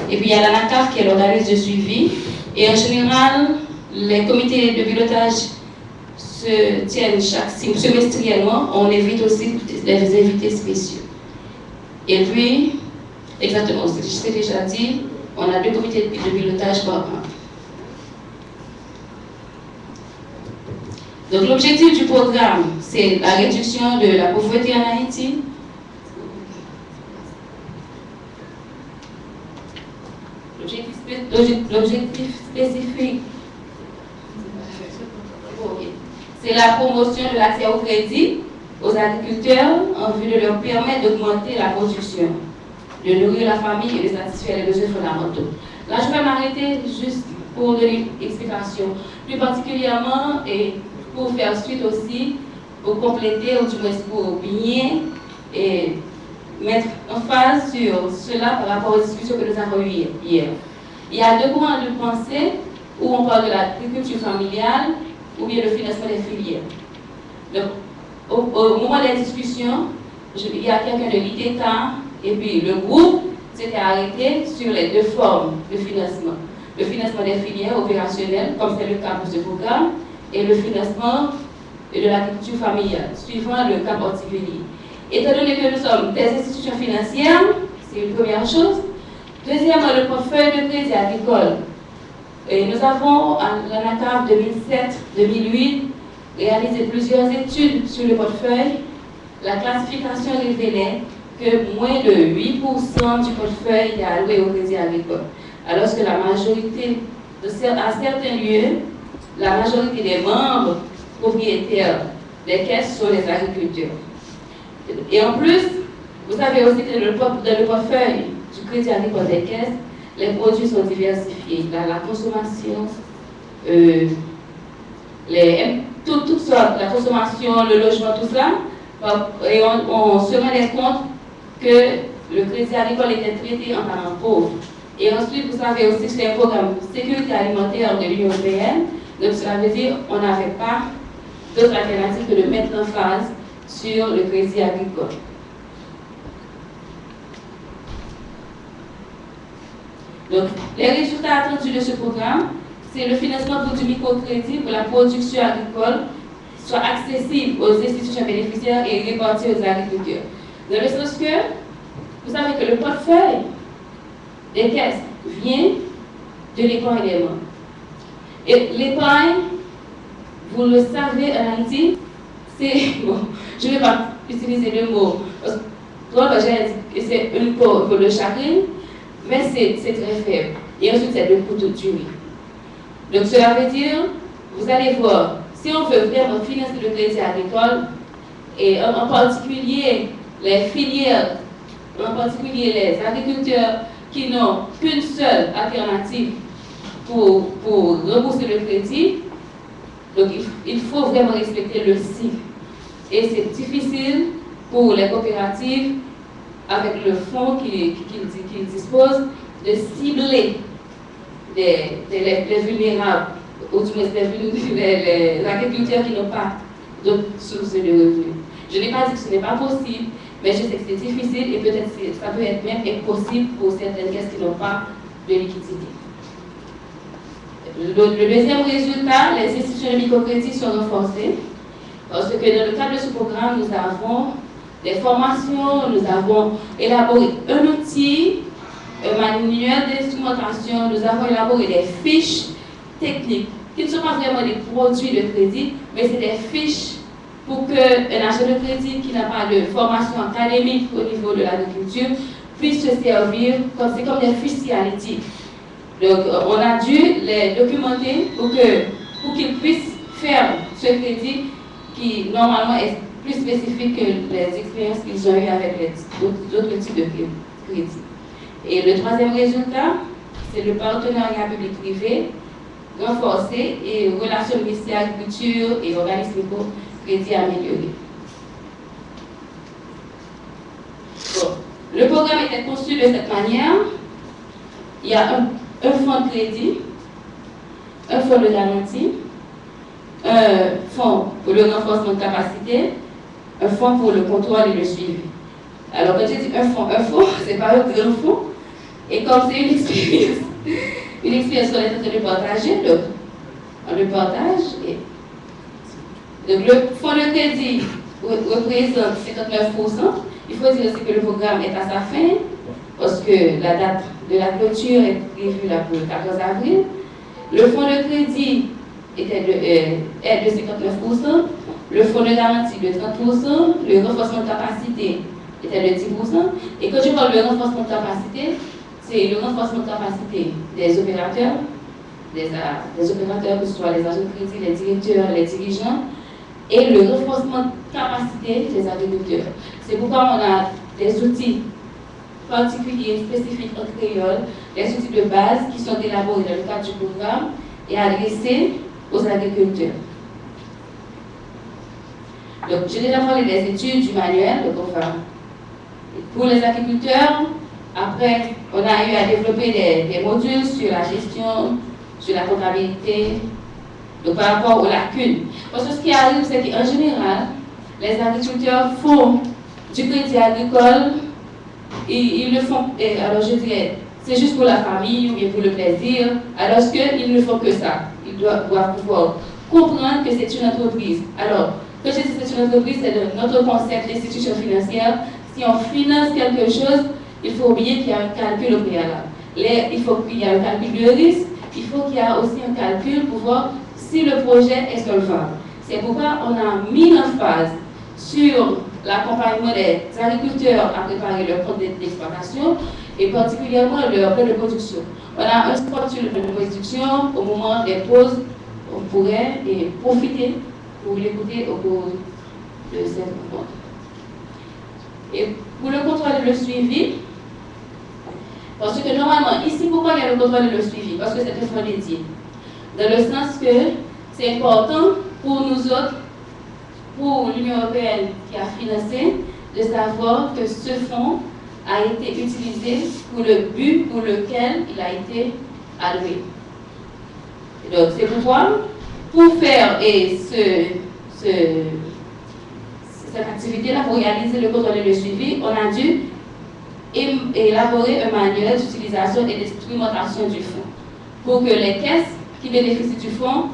Et puis il y a l'ANACAF qui est l'organisme de suivi, et en général, les comités de pilotage se tiennent semestriellement. On évite aussi des invités spéciaux. Et puis, exactement, je l'ai déjà dit, on a 2 comités de pilotage par an. Donc l'objectif du programme, c'est la réduction de la pauvreté en Haïti. L'objectif spécifique, c'est la promotion de l'accès au crédit aux agriculteurs en vue de leur permettre d'augmenter la production, de nourrir la famille et de satisfaire les besoins fondamentaux. Là, je vais m'arrêter juste pour donner une explication. Plus particulièrement, et pour faire suite aussi, pour compléter, ou du moins pour bien et mettre emphase sur cela par rapport aux discussions que nous avons eues hier. Il y a 2 courants de pensée où on parle de l'agriculture familiale ou bien le financement des filières. Donc, au moment des discussions, il y a quelqu'un de l'ITK et puis le groupe s'était arrêté sur les 2 formes de financement. Le financement des filières opérationnelles, comme c'est le cas pour ce programme, et le financement de l'agriculture familiale, suivant le cas particulier. Étant donné que nous sommes des institutions financières, c'est une première chose. Deuxièmement, le portefeuille de crédit agricole. Et nous avons, à l'ANACAF 2007-2008, réalisé plusieurs études sur le portefeuille. La classification révélait que moins de 8% du portefeuille est alloué au crédit agricole. Alors que la majorité, à certains lieux, la majorité des membres propriétaires des caisses sont les agriculteurs. Et en plus, vous savez aussi que dans le portefeuille du crédit agricole des caisses, les produits sont diversifiés. La consommation, toutes sortes, la consommation, le logement, tout ça. Et on se rendait compte que le crédit agricole était traité en parents pauvres. Et ensuite, vous savez aussi que c'est un programme de sécurité alimentaire de l'Union européenne. Donc cela veut dire qu'on n'avait pas d'autre alternative que de mettre l'emphase sur le crédit agricole. Donc, les résultats attendus de ce programme, c'est le financement pour du microcrédit pour la production agricole soit accessible aux institutions bénéficiaires et réparti aux agriculteurs. Dans le sens que, vous savez que le portefeuille des caisses vient de l'épargne des membres. Et l'épargne, vous le savez en Haïti, c'est, bon, je ne vais pas utiliser le mot, c'est une peau pour le chacun, mais c'est très faible. Et ensuite, c'est le coût de durée. Donc, cela veut dire, vous allez voir, si on veut vraiment financer le crédit agricole, et en particulier les filières, en particulier les agriculteurs qui n'ont qu'une seule alternative pour rembourser le crédit, donc il faut vraiment respecter le cycle. Et c'est difficile pour les coopératives avec le fonds qu'il dispose, de cibler les vulnérables, ou du moins les agriculteurs qui n'ont pas d'autres sources de revenus. Je n'ai pas dit que ce n'est pas possible, mais je sais que c'est difficile et peut-être ça peut être même impossible pour certaines caisses qui n'ont pas de liquidité. Le deuxième résultat, les institutions de microcrédit sont renforcées parce que dans le cadre de ce programme, nous avons des formations, nous avons élaboré un outil, un manuel d'instrumentation, nous avons élaboré des fiches techniques qui ne sont pas vraiment des produits de crédit, mais c'est des fiches pour qu'un agent de crédit qui n'a pas de formation académique au niveau de l'agriculture puisse se servir, c'est comme des fiches CIALITI. Donc, on a dû les documenter pour qu'ils puissent faire ce crédit qui, normalement, est plus spécifique que les expériences qu'ils ont eues avec d'autres types de crédit. Et le troisième résultat, c'est le partenariat public-privé renforcé et relations ministère de l'agriculture et organismes microcrédit améliorés. Bon. Le programme était conçu de cette manière. Il y a un fonds de crédit, un fonds de garantie, un fonds pour le renforcement de capacité, un fonds pour le contrôle et le suivi. Alors, quand je dis un fonds, c'est pas un grand fonds. Et comme c'est une expérience qu'on est en train de partager, donc on le partage. Donc, le fonds de crédit représente 59%. Il faut dire aussi que le programme est à sa fin, parce que la date de la clôture est prévue là pour le 14 avril. Le fonds de crédit est de 59%, le fonds de garantie de 30%, le renforcement de capacité était de 10%. Et quand je parle de renforcement de capacité, c'est le renforcement de capacité des opérateurs, des opérateurs, que ce soit les agents de crédit, les directeurs, les dirigeants, et le renforcement de capacité des agriculteurs. C'est pourquoi on a des outils particuliers, spécifiques en créole, des outils de base qui sont élaborés dans le cadre du programme et adressés aux agriculteurs. Donc, j'ai déjà parlé des études du manuel, donc enfin, pour les agriculteurs. Après, on a eu à développer des modules sur la gestion, sur la comptabilité, donc par rapport aux lacunes. Parce que ce qui arrive, c'est qu'en général, les agriculteurs font du crédit agricole, ils le font, alors je dirais, c'est juste pour la famille ou bien pour le plaisir, alors qu'ils ne font que ça. Ils doivent pouvoir comprendre que c'est une entreprise. Alors, quand je dis que c'est une entreprise, c'est notre concept d'institution financière. Si on finance quelque chose, il faut oublier qu'il y a un calcul au préalable. Il faut qu'il y ait un calcul de risque, il faut qu'il y ait aussi un calcul pour voir si le projet est solvable. C'est pourquoi on a mis l'emphase sur l'accompagnement des agriculteurs à préparer leur plan d'exploitation et particulièrement leur plan de production. On a un spot sur le plan de production. Au moment des pauses, on pourrait profiter pour l'écouter au cours de cette rencontre. Et pour le contrôle et le suivi, parce que normalement, ici, pourquoi il y a le contrôle et le suivi? Parce que c'est un fonds dédié. Dans le sens que c'est important pour nous autres, pour l'Union européenne qui a financé, de savoir que ce fonds a été utilisé pour le but pour lequel il a été alloué. Et donc, c'est pourquoi, pour faire cette activité-là, pour réaliser le contrôle et le suivi, on a dû élaborer un manuel d'utilisation et d'instrumentation du fonds pour que les caisses qui bénéficient du fonds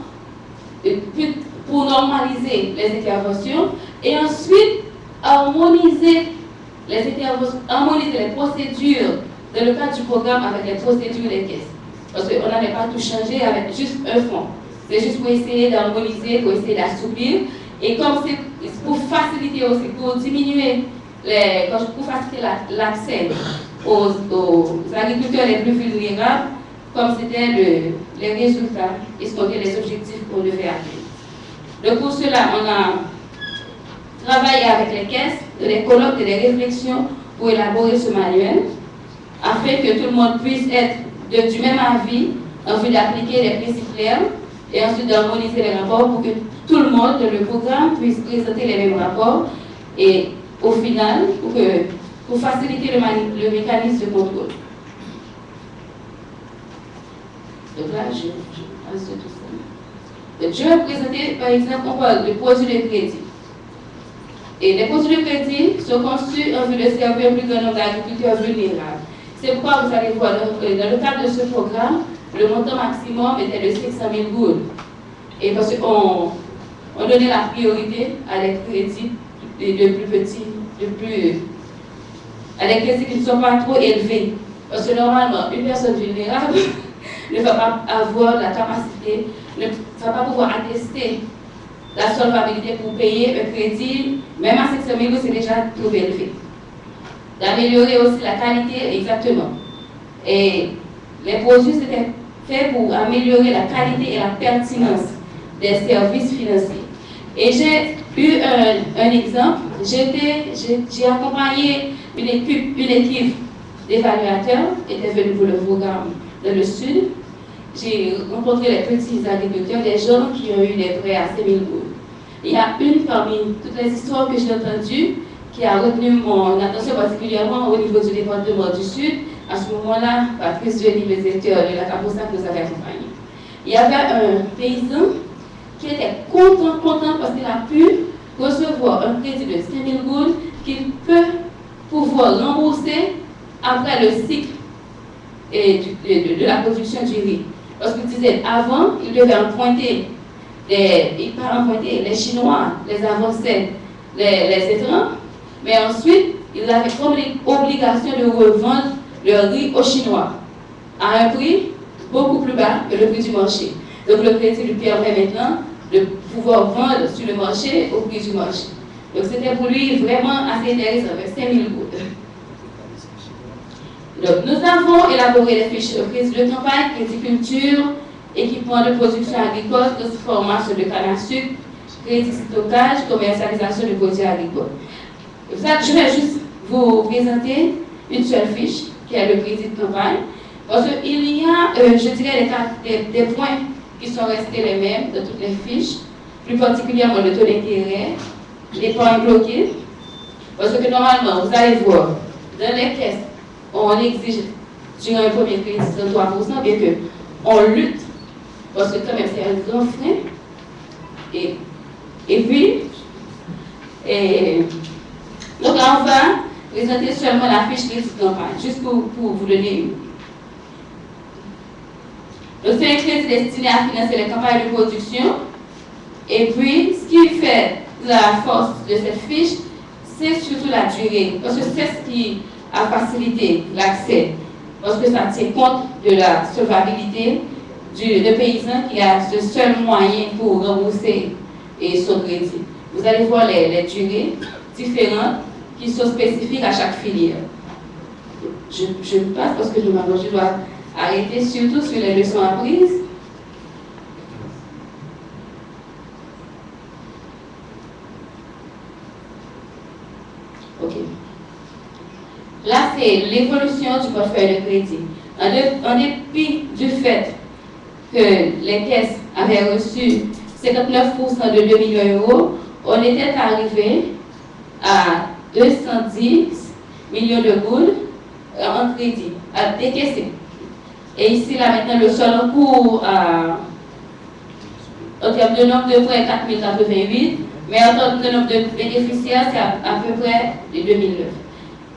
pour normaliser les interventions et ensuite harmoniser les procédures dans le cadre du programme avec les procédures des caisses. Parce qu'on n'avait pas tout changé avec juste un fonds. C'est juste pour essayer d'harmoniser, pour essayer d'assouplir. Et comme c'est pour faciliter aussi, pour diminuer, pour faciliter l'accès aux agriculteurs les plus vulnérables, comme c'était les résultats et ce qu'on dit les objectifs qu'on devait atteindre. Donc pour cela, on a travaillé avec les caisses, des colloques et des réflexions pour élaborer ce manuel, afin que tout le monde puisse être du même avis en vue d'appliquer les principes clairs et ensuite d'harmoniser les rapports pour que tout le monde dans le programme puisse présenter les mêmes rapports et au final, pour que pour faciliter le mécanisme de contrôle. Donc là, je passe de tout ça. Donc, je vais présenter, par exemple, on parle de produits de crédit. Et les produits de crédit sont conçus en vue de servir un plus grand nombre d'agriculteurs vulnérables. C'est pourquoi vous allez voir, dans le cadre de ce programme, le montant maximum était de 500 000 gouttes. Et parce qu'on donnait la priorité à des crédits de plus petits, à des crédits qui ne sont pas trop élevés. Parce que normalement, une personne vulnérable ne va pas avoir la capacité, ne va pas pouvoir attester la solvabilité pour payer un crédit, même à 500 000 c'est déjà trop élevé. D'améliorer aussi la qualité, exactement. Et les produits, c'était fait pour améliorer la qualité et la pertinence des services financiers. Et j'ai eu un exemple, j'ai accompagné une équipe d'évaluateurs qui était venue pour le programme dans le sud. J'ai rencontré les petits agriculteurs, des gens qui ont eu des prêts à 5 000 gouttes. Il y a une parmi toutes les histoires que j'ai entendues qui a retenu mon attention particulièrement au niveau du département du Sud. À ce moment-là, Patrice Joly, le directeur de la Caposa, que nous avait accompagné. Il y avait un paysan qui était content parce qu'il a pu recevoir un crédit de 5 000 gouttes qu'il peut pouvoir rembourser après le cycle de la production du riz. Parce qu'il disait, avant, il devait emprunter les Chinois, les avançaient, les étrangers, mais ensuite, il avait comme obligation de revendre le riz aux Chinois à un prix beaucoup plus bas que le prix du marché. Donc le crédit lui permet maintenant de pouvoir vendre sur le marché au prix du marché. Donc c'était pour lui vraiment assez intéressant, avec 5 000 gouttes. Donc nous avons élaboré les fiches de crédit de campagne, crédit culture, équipement de production agricole, transformation de canne à sucre, crédit stockage, commercialisation de produits agricoles. Je vais juste vous présenter une seule fiche, qui est le crédit de campagne, parce qu'il y a, je dirais, des points qui sont restés les mêmes dans toutes les fiches, plus particulièrement le taux d'intérêt, l'épargne bloquée, parce que normalement, vous allez voir, dans les caisses, on exige, durant un premier crédit, 33%, bien que on lutte, parce que quand même, c'est un grand frein. Et puis, donc là, on va présenter seulement la fiche crédit de campagne, juste pour vous donner une. Donc, c'est un crédit destiné à financer les campagnes de production. Et puis, ce qui fait la force de cette fiche, c'est surtout la durée. Parce que c'est ce qui a facilité l'accès. Parce que ça tient compte de la solvabilité du paysan qui a ce seul moyen pour rembourser son crédit. Vous allez voir les durées différentes qui sont spécifiques à chaque filière. Je passe parce que je dois arrêter surtout sur les leçons apprises. Ok. Là, c'est l'évolution du portefeuille de crédit. En dépit du fait que les caisses avaient reçu 59% de 2 millions d'euros, on était arrivé à 210 millions de gouttes en crédit à décaisser. Et ici, là, maintenant, le sol en cours, en termes de nombre de prêts, 4088, mais en termes de nombre de bénéficiaires, c'est à peu près de 2009.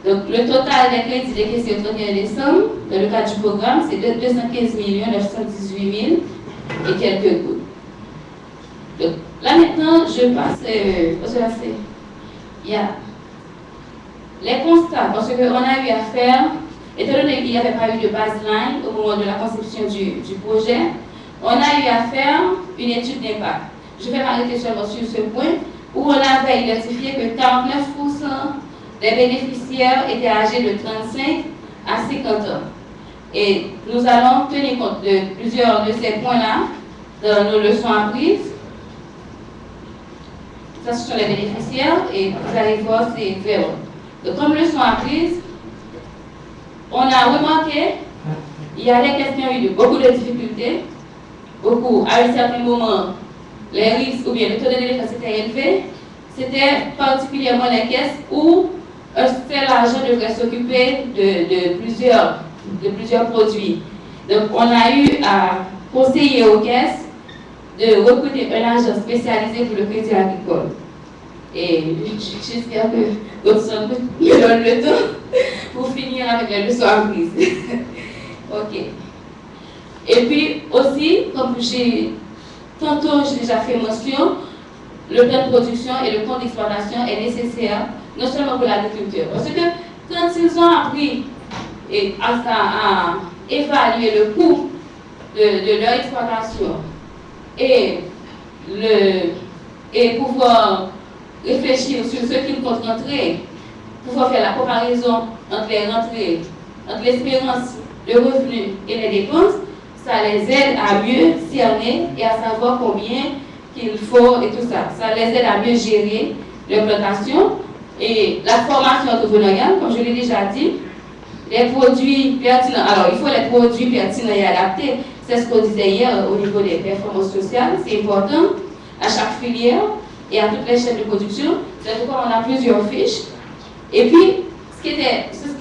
Donc, le total des crédits décaissés au 31 décembre, dans le cadre du programme, c'est de 215 918 000 et quelques gouttes. Donc, là, maintenant, je passe, parce que là, il y a les constats, parce qu'on a eu à faire, étant donné qu'il n'y avait pas eu de baseline au moment de la conception du projet, on a eu à faire une étude d'impact. Je vais m'arrêter seulement sur ce point, où on avait identifié que 49% des bénéficiaires étaient âgés de 35 à 50 ans. Et nous allons tenir compte de plusieurs de ces points-là dans nos leçons apprises. Ça, ce sont les bénéficiaires, et vous allez voir, c'est vert. Donc, comme leçon apprise, on a remarqué qu'il y a des questions qui ont eu beaucoup de difficultés, beaucoup, à un certain moment, les risques ou bien le taux de délinquance était élevé. C'était particulièrement les caisses où un seul agent devrait s'occuper de plusieurs produits. Donc, on a eu à conseiller aux caisses de recruter un agent spécialisé pour le crédit agricole. Et j'espère que Godson me donne le temps pour finir avec les leçons apprises. Ok. Et puis aussi, comme tantôt j'ai déjà fait mention, le plan de production et le compte d'exploitation est nécessaire, non seulement pour l'agriculture. Parce que quand ils ont appris à évaluer le coût de leur exploitation et pouvoir réfléchir sur ce qu'ils comptent rentrer, pouvoir faire la comparaison entre les rentrées, entre l'espérance de revenus et les dépenses, ça les aide à mieux cerner et à savoir combien qu'il faut et tout ça. Ça les aide à mieux gérer l'implantation et la formation entrepreneuriale, comme je l'ai déjà dit, les produits pertinents. Alors, il faut les produits pertinents et adaptés. C'est ce qu'on disait hier au niveau des performances sociales. C'est important à chaque filière et à toutes les chaînes de production. C'est pourquoi on a plusieurs fiches. Et puis, ce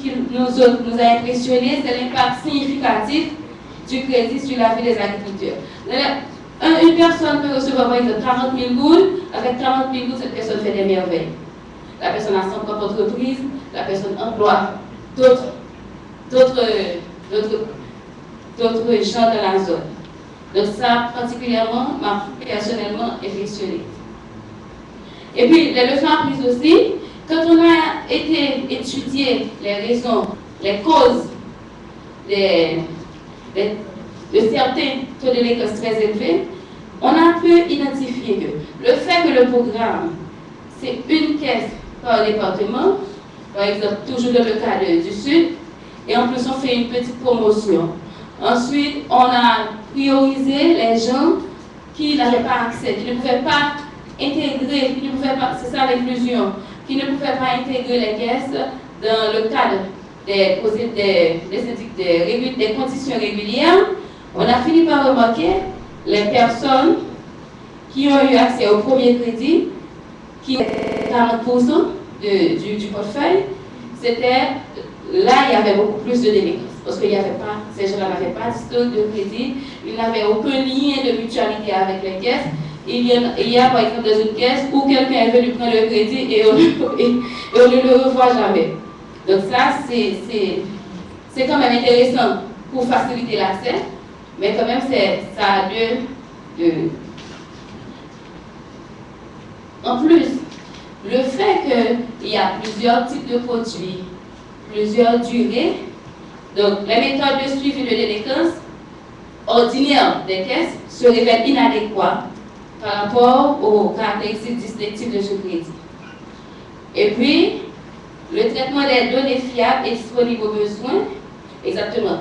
qui nous a impressionné, c'est l'impact significatif du crédit sur la vie des agriculteurs. Une personne peut recevoir par exemple 40 000 gouttes. Avec 40 000 gouttes, cette personne fait des merveilles. La personne a son propre entreprise, la personne emploie d'autres gens dans la zone. Donc ça, particulièrement, m'a personnellement impressionné. Et puis, les leçons apprises aussi, quand on a été étudier les raisons, les causes de certains taux de délinquance très élevés, on a pu identifier que le fait que le programme, c'est une caisse par département, par exemple, toujours dans le cas du Sud, et en plus on fait une petite promotion. Ensuite, on a priorisé les gens qui n'avaient pas accès, qui ne pouvaient pas intégrer, c'est ça l'inclusion, qui ne pouvaient pas intégrer les caisses dans le cadre des conditions régulières. On a fini par remarquer les personnes qui ont eu accès au premier crédit, qui étaient 40% du portefeuille, là il y avait beaucoup plus de délinquance. Parce que ces gens-là n'avaient pas de stock de crédit, ils n'avaient aucun lien de mutualité avec les caisses. Il y a par exemple dans une caisse où quelqu'un est venu prendre le crédit et on ne le revoit jamais. Donc ça, c'est quand même intéressant pour faciliter l'accès, mais quand même ça a deux. En plus, le fait qu'il y a plusieurs types de produits, plusieurs durées, donc les méthodes de suivi de délinquance ordinaires des caisses se révèlent inadéquates par rapport aux caractéristiques distinctives de ce crédit. Et puis, le traitement des données fiables et disponibles aux besoins, exactement.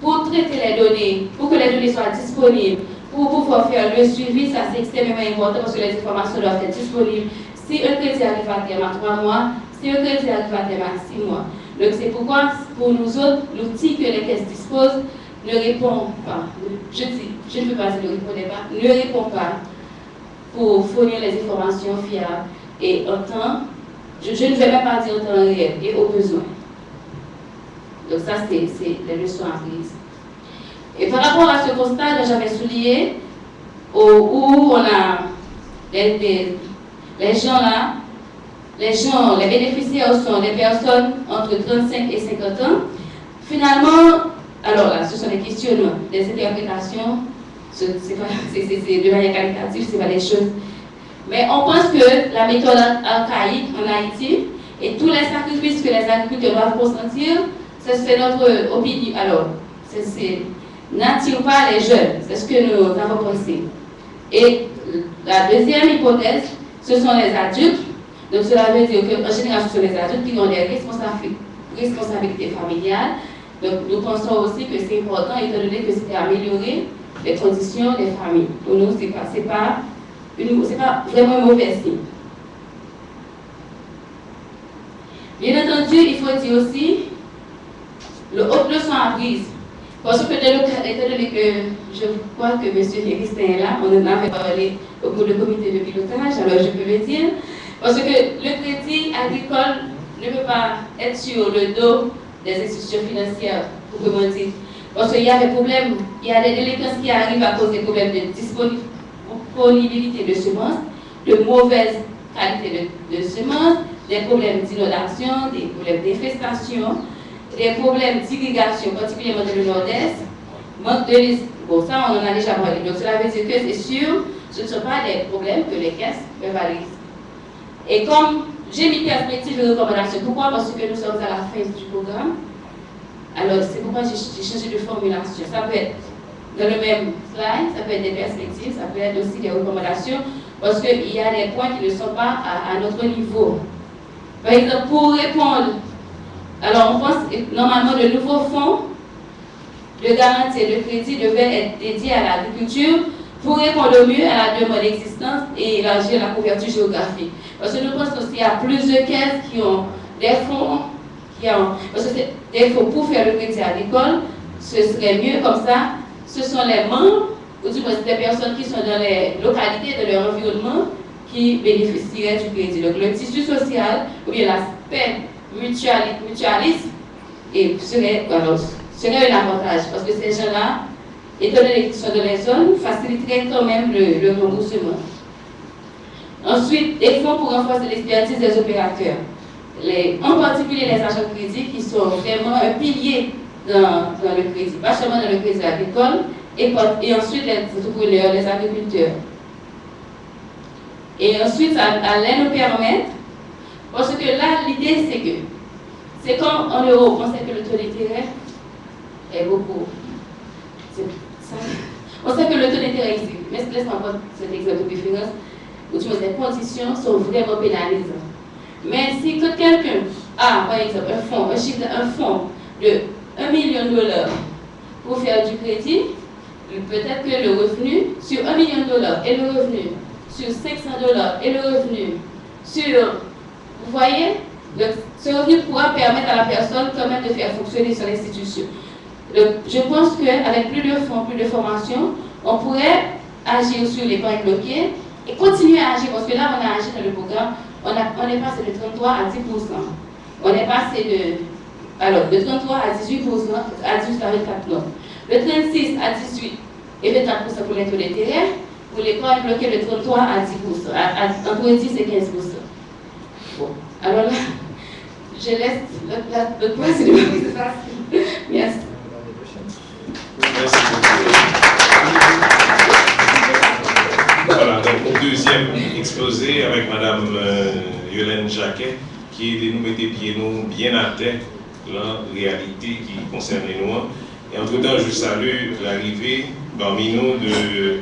Pour traiter les données, pour que les données soient disponibles, pour pouvoir faire le suivi, ça c'est extrêmement important parce que les informations doivent être disponibles. Si un crédit arrive à terme à 3 mois, si un crédit arrive à terme à 6 mois. Donc c'est pourquoi, pour nous autres, l'outil que les caisses disposent ne répond pas. Je ne peux pas dire ne répond pas pour fournir les informations fiables et en temps, je ne vais même pas dire en temps réel, et aux besoins. Donc ça, c'est les leçons apprises. Et par rapport à ce constat que j'avais souligné, où on a les gens là, les bénéficiaires sont des personnes entre 35 et 50 ans. Finalement, alors là, ce sont des questionnements, des interprétations, c'est de manière qualitative, ce n'est pas des choses. Mais on pense que la méthode archaïque en Haïti et tous les sacrifices que les agriculteurs doivent consentir, c'est notre opinion. Alors, n'attire pas les jeunes, c'est ce que nous avons pensé. Et la deuxième hypothèse, ce sont les adultes. Donc cela veut dire qu'en général, ce sont les adultes qui ont des responsabilités familiales. Donc nous pensons aussi que c'est important, étant donné que c'était améliorer les conditions des familles. Pour nous, ce n'est pas vraiment un mauvais signe. Bien entendu, il faut dire aussi le haute leçon apprise. Parce que étant donné que je crois que M. Néristin est là, on en avait parlé au cours du comité de pilotage, alors je peux le dire. Parce que le crédit agricole ne peut pas être sur le dos des institutions financières, proprement dit. Parce qu'il y a des problèmes, il y a des délinquances qui arrivent à cause des problèmes de disponibilité de semences, de mauvaise qualité de semences, des problèmes d'inondation, des problèmes d'infestation, des problèmes d'irrigation, particulièrement dans le nord-est, manque de liste. Bon, ça, on en a déjà parlé. Donc, cela veut dire que c'est sûr, ce ne sont pas des problèmes que les caisses peuvent aller. Et comme j'ai mis perspective et recommandations, pourquoi? Parce que nous sommes à la fin du programme. Alors, c'est pourquoi j'ai changé de formulation. Ça peut être dans le même slide, ça peut être des perspectives, ça peut être aussi des recommandations, parce qu'il y a des points qui ne sont pas à notre niveau. Par exemple, pour répondre, alors on pense que normalement le nouveau fonds de garantie et de crédit devait être dédié à l'agriculture pour répondre au mieux à la demande existante et élargir la couverture géographique. Parce que nous pensons qu'il y a plus de caisses qui ont des fonds, parce que c'est des fonds pour faire le crédit agricole, ce serait mieux comme ça. Ce sont les membres, ou du moins des personnes qui sont dans les localités de leur environnement qui bénéficieraient du crédit. Donc le tissu social, ou bien l'aspect mutualiste, serait un avantage, parce que ces gens-là, étant donné qu'ils sont dans les zones, faciliteraient quand même le remboursement. Ensuite, des fonds pour renforcer l'expertise des opérateurs. En particulier les agents de crédit qui sont vraiment un pilier dans le crédit, pas seulement dans le crédit agricole, et ensuite les entrepreneurs, les agriculteurs. Et ensuite, ça allait nous permettre, parce que là, l'idée c'est que, c'est comme en Europe, on sait que le taux d'intérêt est beaucoup. On sait que le taux d'intérêt ici, mais laisse-moi prendre cet exemple de référence, où tu vois, les conditions sont vraiment pénalisantes. Mais si quelqu'un a, par exemple, un fonds de $1 million pour faire du crédit, peut-être que le revenu sur $1 million et le revenu sur $500 et le revenu sur, vous voyez, ce revenu pourra permettre à la personne quand même de faire fonctionner son institution. Je pense qu'avec plus de fonds, plus de formation, on pourrait agir sur les points bloqués et continuer à agir, parce que là on a agi dans le programme, on est passé de 33 à 10%. On est passé de 33 à 18%, à 18 à 24 non. De 36 à 18 et 24% pour les taux d'intérêt, pour les points bloqués de 33 à 10%, entre 10 et 15%. Bon, alors là, je laisse le point, c'est le plus facile. Merci. Merci beaucoup. Voilà, donc au deuxième exposé avec Mme Yolène Jacquet, qui nous mettait pieds bien à terre la réalité qui concerne nous. Et entre-temps, je salue l'arrivée parmi nous de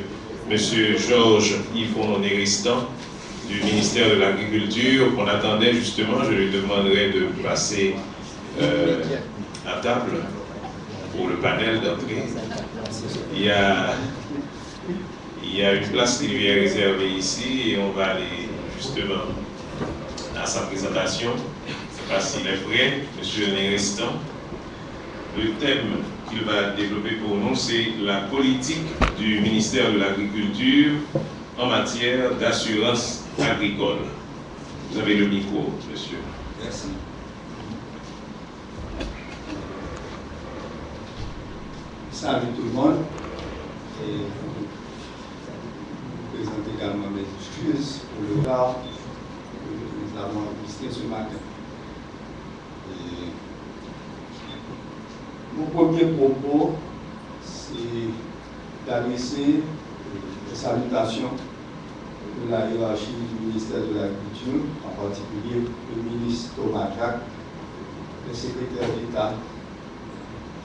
M. Georges Yvon Néristan du ministère de l'Agriculture, qu'on attendait justement. Je lui demanderai de passer à table pour le panel d'entrée. Il y a une place qui lui est réservée ici et on va aller justement à sa présentation. Je ne sais pas s'il est prêt, M. Néristan. Le thème qu'il va développer pour nous, c'est la politique du ministère de l'Agriculture en matière d'assurance agricole. Vous avez le micro, monsieur. Merci. Salut tout le monde. Et je vous présente également mes excuses pour le retard que nous avons enregistré ce matin. Et mon premier propos, c'est d'adresser des salutations de la hiérarchie du ministère de l'Agriculture, en particulier le ministre Thomas Jacques, le secrétaire d'État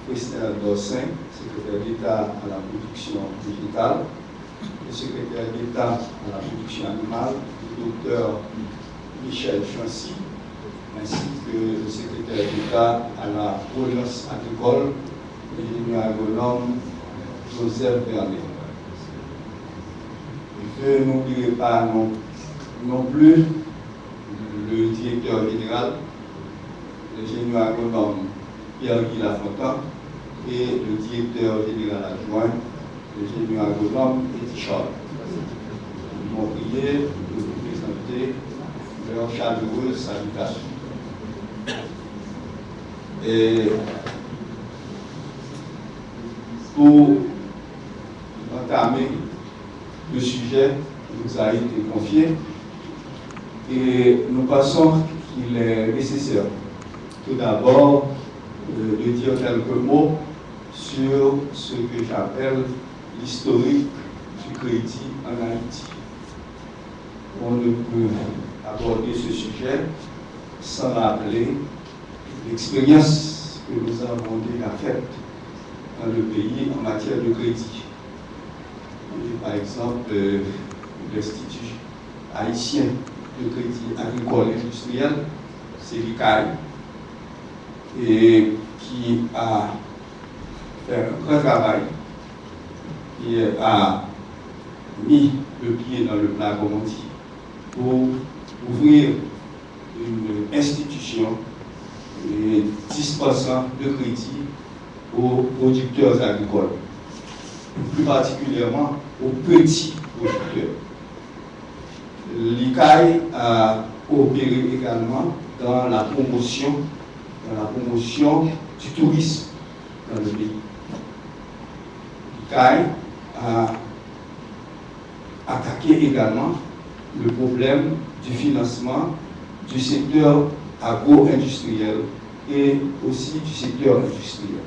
Christelle Dossin, secrétaire d'État à la production végétale, le secrétaire d'État à la production animale, le docteur Michel Chancy, ainsi que le secrétaire d'État à la relance agricole, l'ingénieur agronome Joseph Vernet. Je n'oublierai pas non plus le directeur général, l'ingénieur agronome Pierre-Guy Lafontaine, et le directeur général adjoint, l'ingénieur agronome Eddie Charles. Ils m'ont prié de vous présenter leurs chaleureuses salutations. pour entamer le sujet qui nous a été confié. Et nous pensons qu'il est nécessaire tout d'abord de dire quelques mots sur ce que j'appelle l'historique du crédit en Haïti. On ne peut aborder ce sujet sans rappeler l'expérience que nous avons déjà faite dans le pays en matière de crédit. Et par exemple, l'Institut haïtien de crédit agricole et industriel, c'est l'ICAI, et qui a fait un grand travail, qui a mis le pied dans le plat, comme on dit, pour ouvrir une institution et dispensant de crédit aux producteurs agricoles, plus particulièrement aux petits producteurs. L'ICAI a opéré également dans la promotion du tourisme dans le pays. L'ICAI a attaqué également le problème du financement du secteur agro-industriel et aussi du secteur industriel.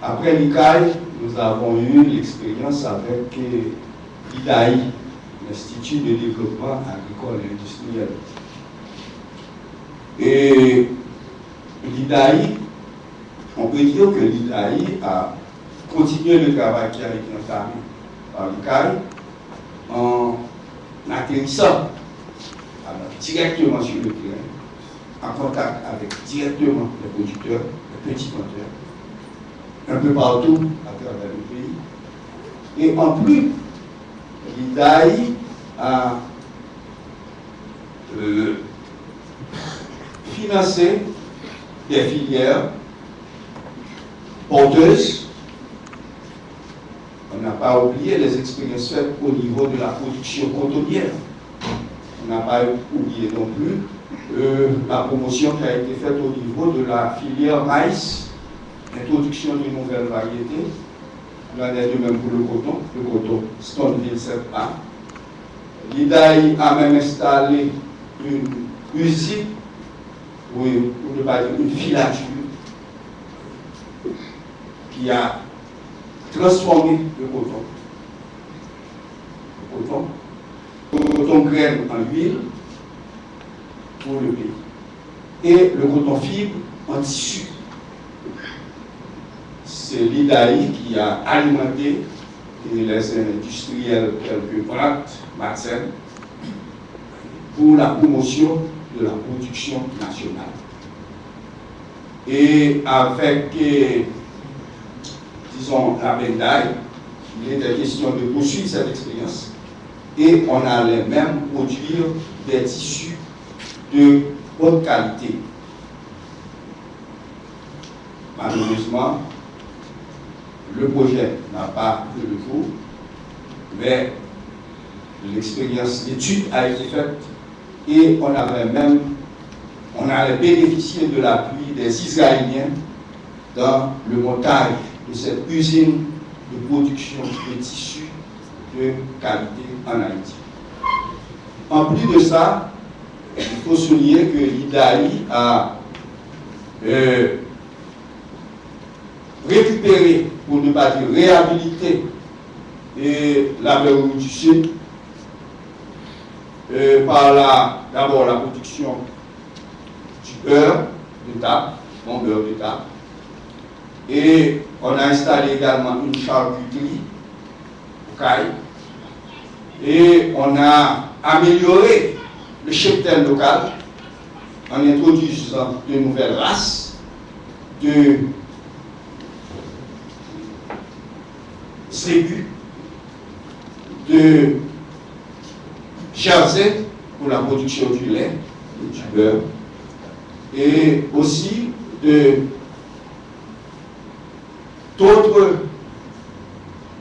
Après l'ICAI, nous avons eu l'expérience avec l'IDAI, l'Institut de développement agricole et industriel. Et l'IDAI, on peut dire que l'IDAI a continué le travail qui a été entamé par l'ICAI en atterrissant directement sur le terrain, en contact avec directement les producteurs, les petits producteurs, un peu partout à travers le pays. Et en plus, l'IDAI a financé des filières porteuses. On n'a pas oublié les expériences faites au niveau de la production cotonnière. On n'a pas oublié non plus la promotion qui a été faite au niveau de la filière maïs, l'introduction d'une nouvelle variété. Il en est de même pour le coton Stoneville 7A. L'IDAI a même installé une usine, ou pour ne pas dire une filature, qui a transformé le coton graine en huile pour le pays, et le coton fibre en tissu. C'est l'IDAI qui a alimenté les industriels tels que Brandt, Madsen, pour la promotion de la production nationale. Et avec, disons, la BENDAI, il était question de poursuivre cette expérience et on allait même produire des tissus de bonne qualité. Malheureusement, le projet n'a pas vu le jour, mais l'expérience d'étude a été faite et on allait bénéficier de l'appui des Israéliens dans le montage de cette usine de production de tissus de qualité en Haïti. En plus de ça, il faut souligner que l'IDAI a récupéré, pour ne pas dire réhabilité, l'Amérique du Sud par d'abord la production du beurre de table, bon beurre de table, et on a installé également une charcuterie au Caille, et on a amélioré le cheptel local en introduisant de nouvelles races de ségus, de jersey pour la production du lait et du beurre, et aussi d'autres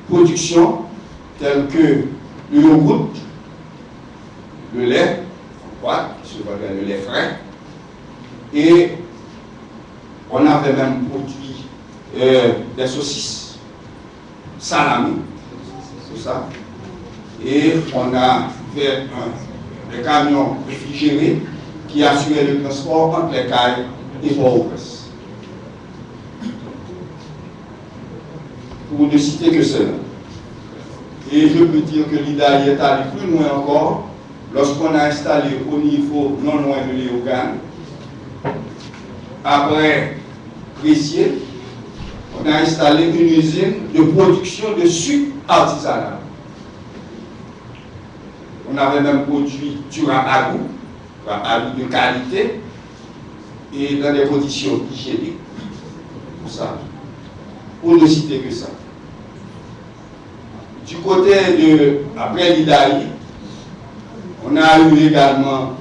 productions telles que le yogourt, le lait en boîte, le lait frais, et On avait même produit des saucisses, salami, tout ça. Et on a fait des camions réfrigérés qui assuraient le transport entre les Cayes et Port-au-Prince. Pour ne citer que cela. Et je peux dire que l'IDAI est allé plus loin encore lorsqu'on a installé au niveau non loin de Léogane, après Précier, on a installé une usine de production de sucre artisanal. On avait même produit du rapadou de qualité et dans des conditions hygiéniques. Pour ça. Pour ne citer que ça. Du côté de, après l'IDAI, on a eu également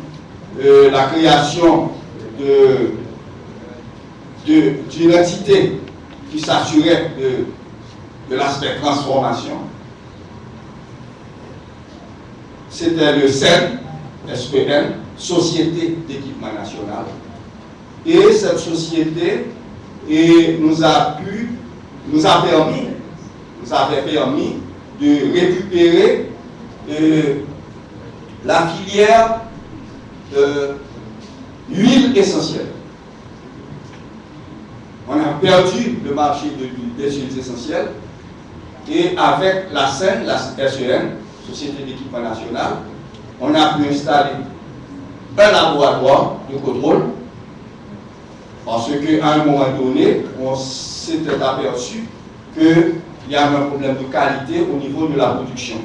la création d'une entité qui s'assurait de l'aspect transformation. C'était le SEN, SPN, Société d'équipement national. Et cette société nous avait permis de récupérer la filière huile essentielle. On a perdu le marché des huiles essentielles et avec la SEN, la SEN, Société d'équipement national, on a pu installer un laboratoire de contrôle parce qu'à un moment donné, on s'était aperçu qu'il y avait un problème de qualité au niveau de la production.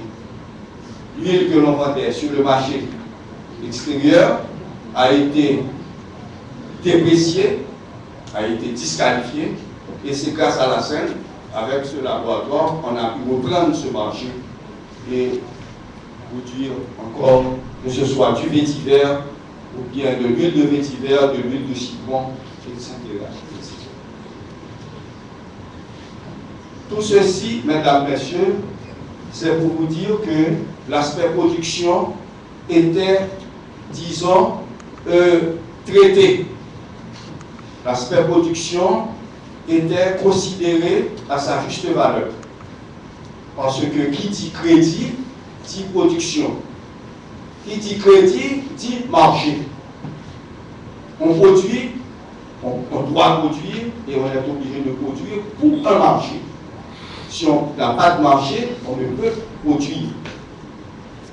L'huile que l'on vendait sur le marché extérieur a été dépréciée, a été disqualifiée, et c'est grâce à la SEN, avec ce laboratoire, on a pu reprendre ce marché et produire encore, que ce soit du vétiver, ou bien de l'huile de vétiver, de l'huile de citron, etc. Tout ceci, mesdames, messieurs, c'est pour vous dire que l'aspect production était, disons, traité. L'aspect production était considéré à sa juste valeur. Parce que qui dit crédit, dit production. Qui dit crédit, dit marché. On produit, on doit produire et on est obligé de produire pour un marché. Si on n'a pas de marché, on ne peut produire.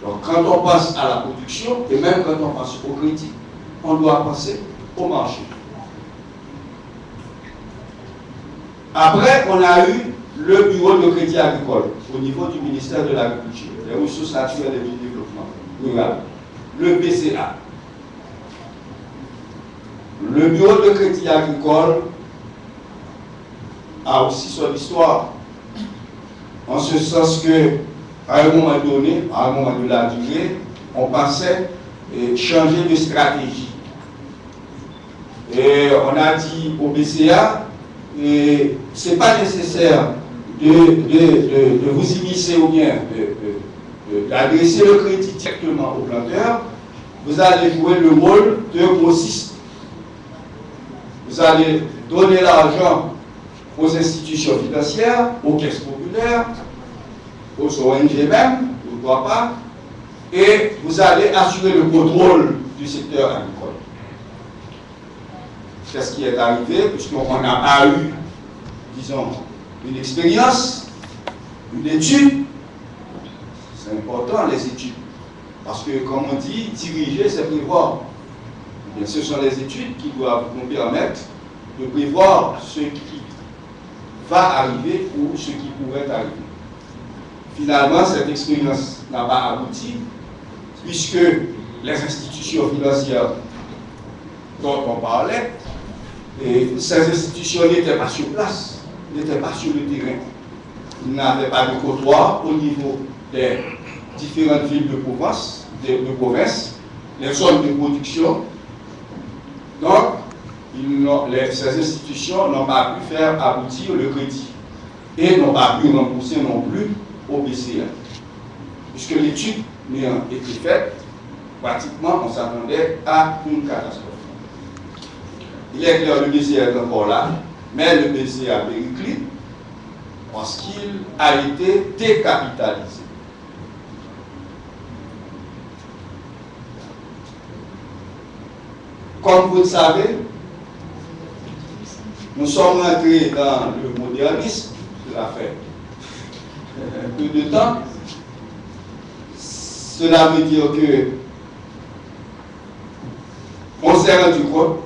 Donc quand on passe à la production, et même quand on passe au crédit, on doit passer au marché. Après, on a eu le bureau de crédit agricole au niveau du ministère de l'Agriculture, des ressources naturelles et du développement rural, le BCA. Le bureau de crédit agricole a aussi son histoire, en ce sens que, à un moment donné, à un moment de la durée, on pensait changer de stratégie. Et on a dit au BCA, ce n'est pas nécessaire de vous immiscer ou bien d'adresser le crédit directement au planteur. Vous allez jouer le rôle de grossiste. Vous allez donner l'argent aux institutions financières, aux caisses populaires, aux ONG même, aux droits, et vous allez assurer le contrôle du secteur agricole. C'est ce qui est arrivé, puisqu'on n'a pas eu, disons, une expérience, une étude. C'est important, les études. Parce que, comme on dit, diriger, c'est prévoir. Et ce sont les études qui doivent nous permettre de prévoir ce qui va arriver ou ce qui pourrait arriver. Finalement, cette expérience n'a pas abouti, puisque les institutions financières dont on parlait, et ces institutions n'étaient pas sur place, n'étaient pas sur le terrain. Ils n'avaient pas de comptoir au niveau des différentes villes de province, les zones de production. Donc, ces institutions n'ont pas pu faire aboutir le crédit et n'ont pas pu rembourser non plus au BCA. Puisque l'étude n'ayant été faite, pratiquement on s'attendait à une catastrophe. il est clair, le BCA est encore là, mais le BCA a périclite parce qu'il a été décapitalisé. Comme vous le savez, nous sommes entrés dans le modernisme, cela fait un peu de temps. Cela veut dire que on s'est rendu compte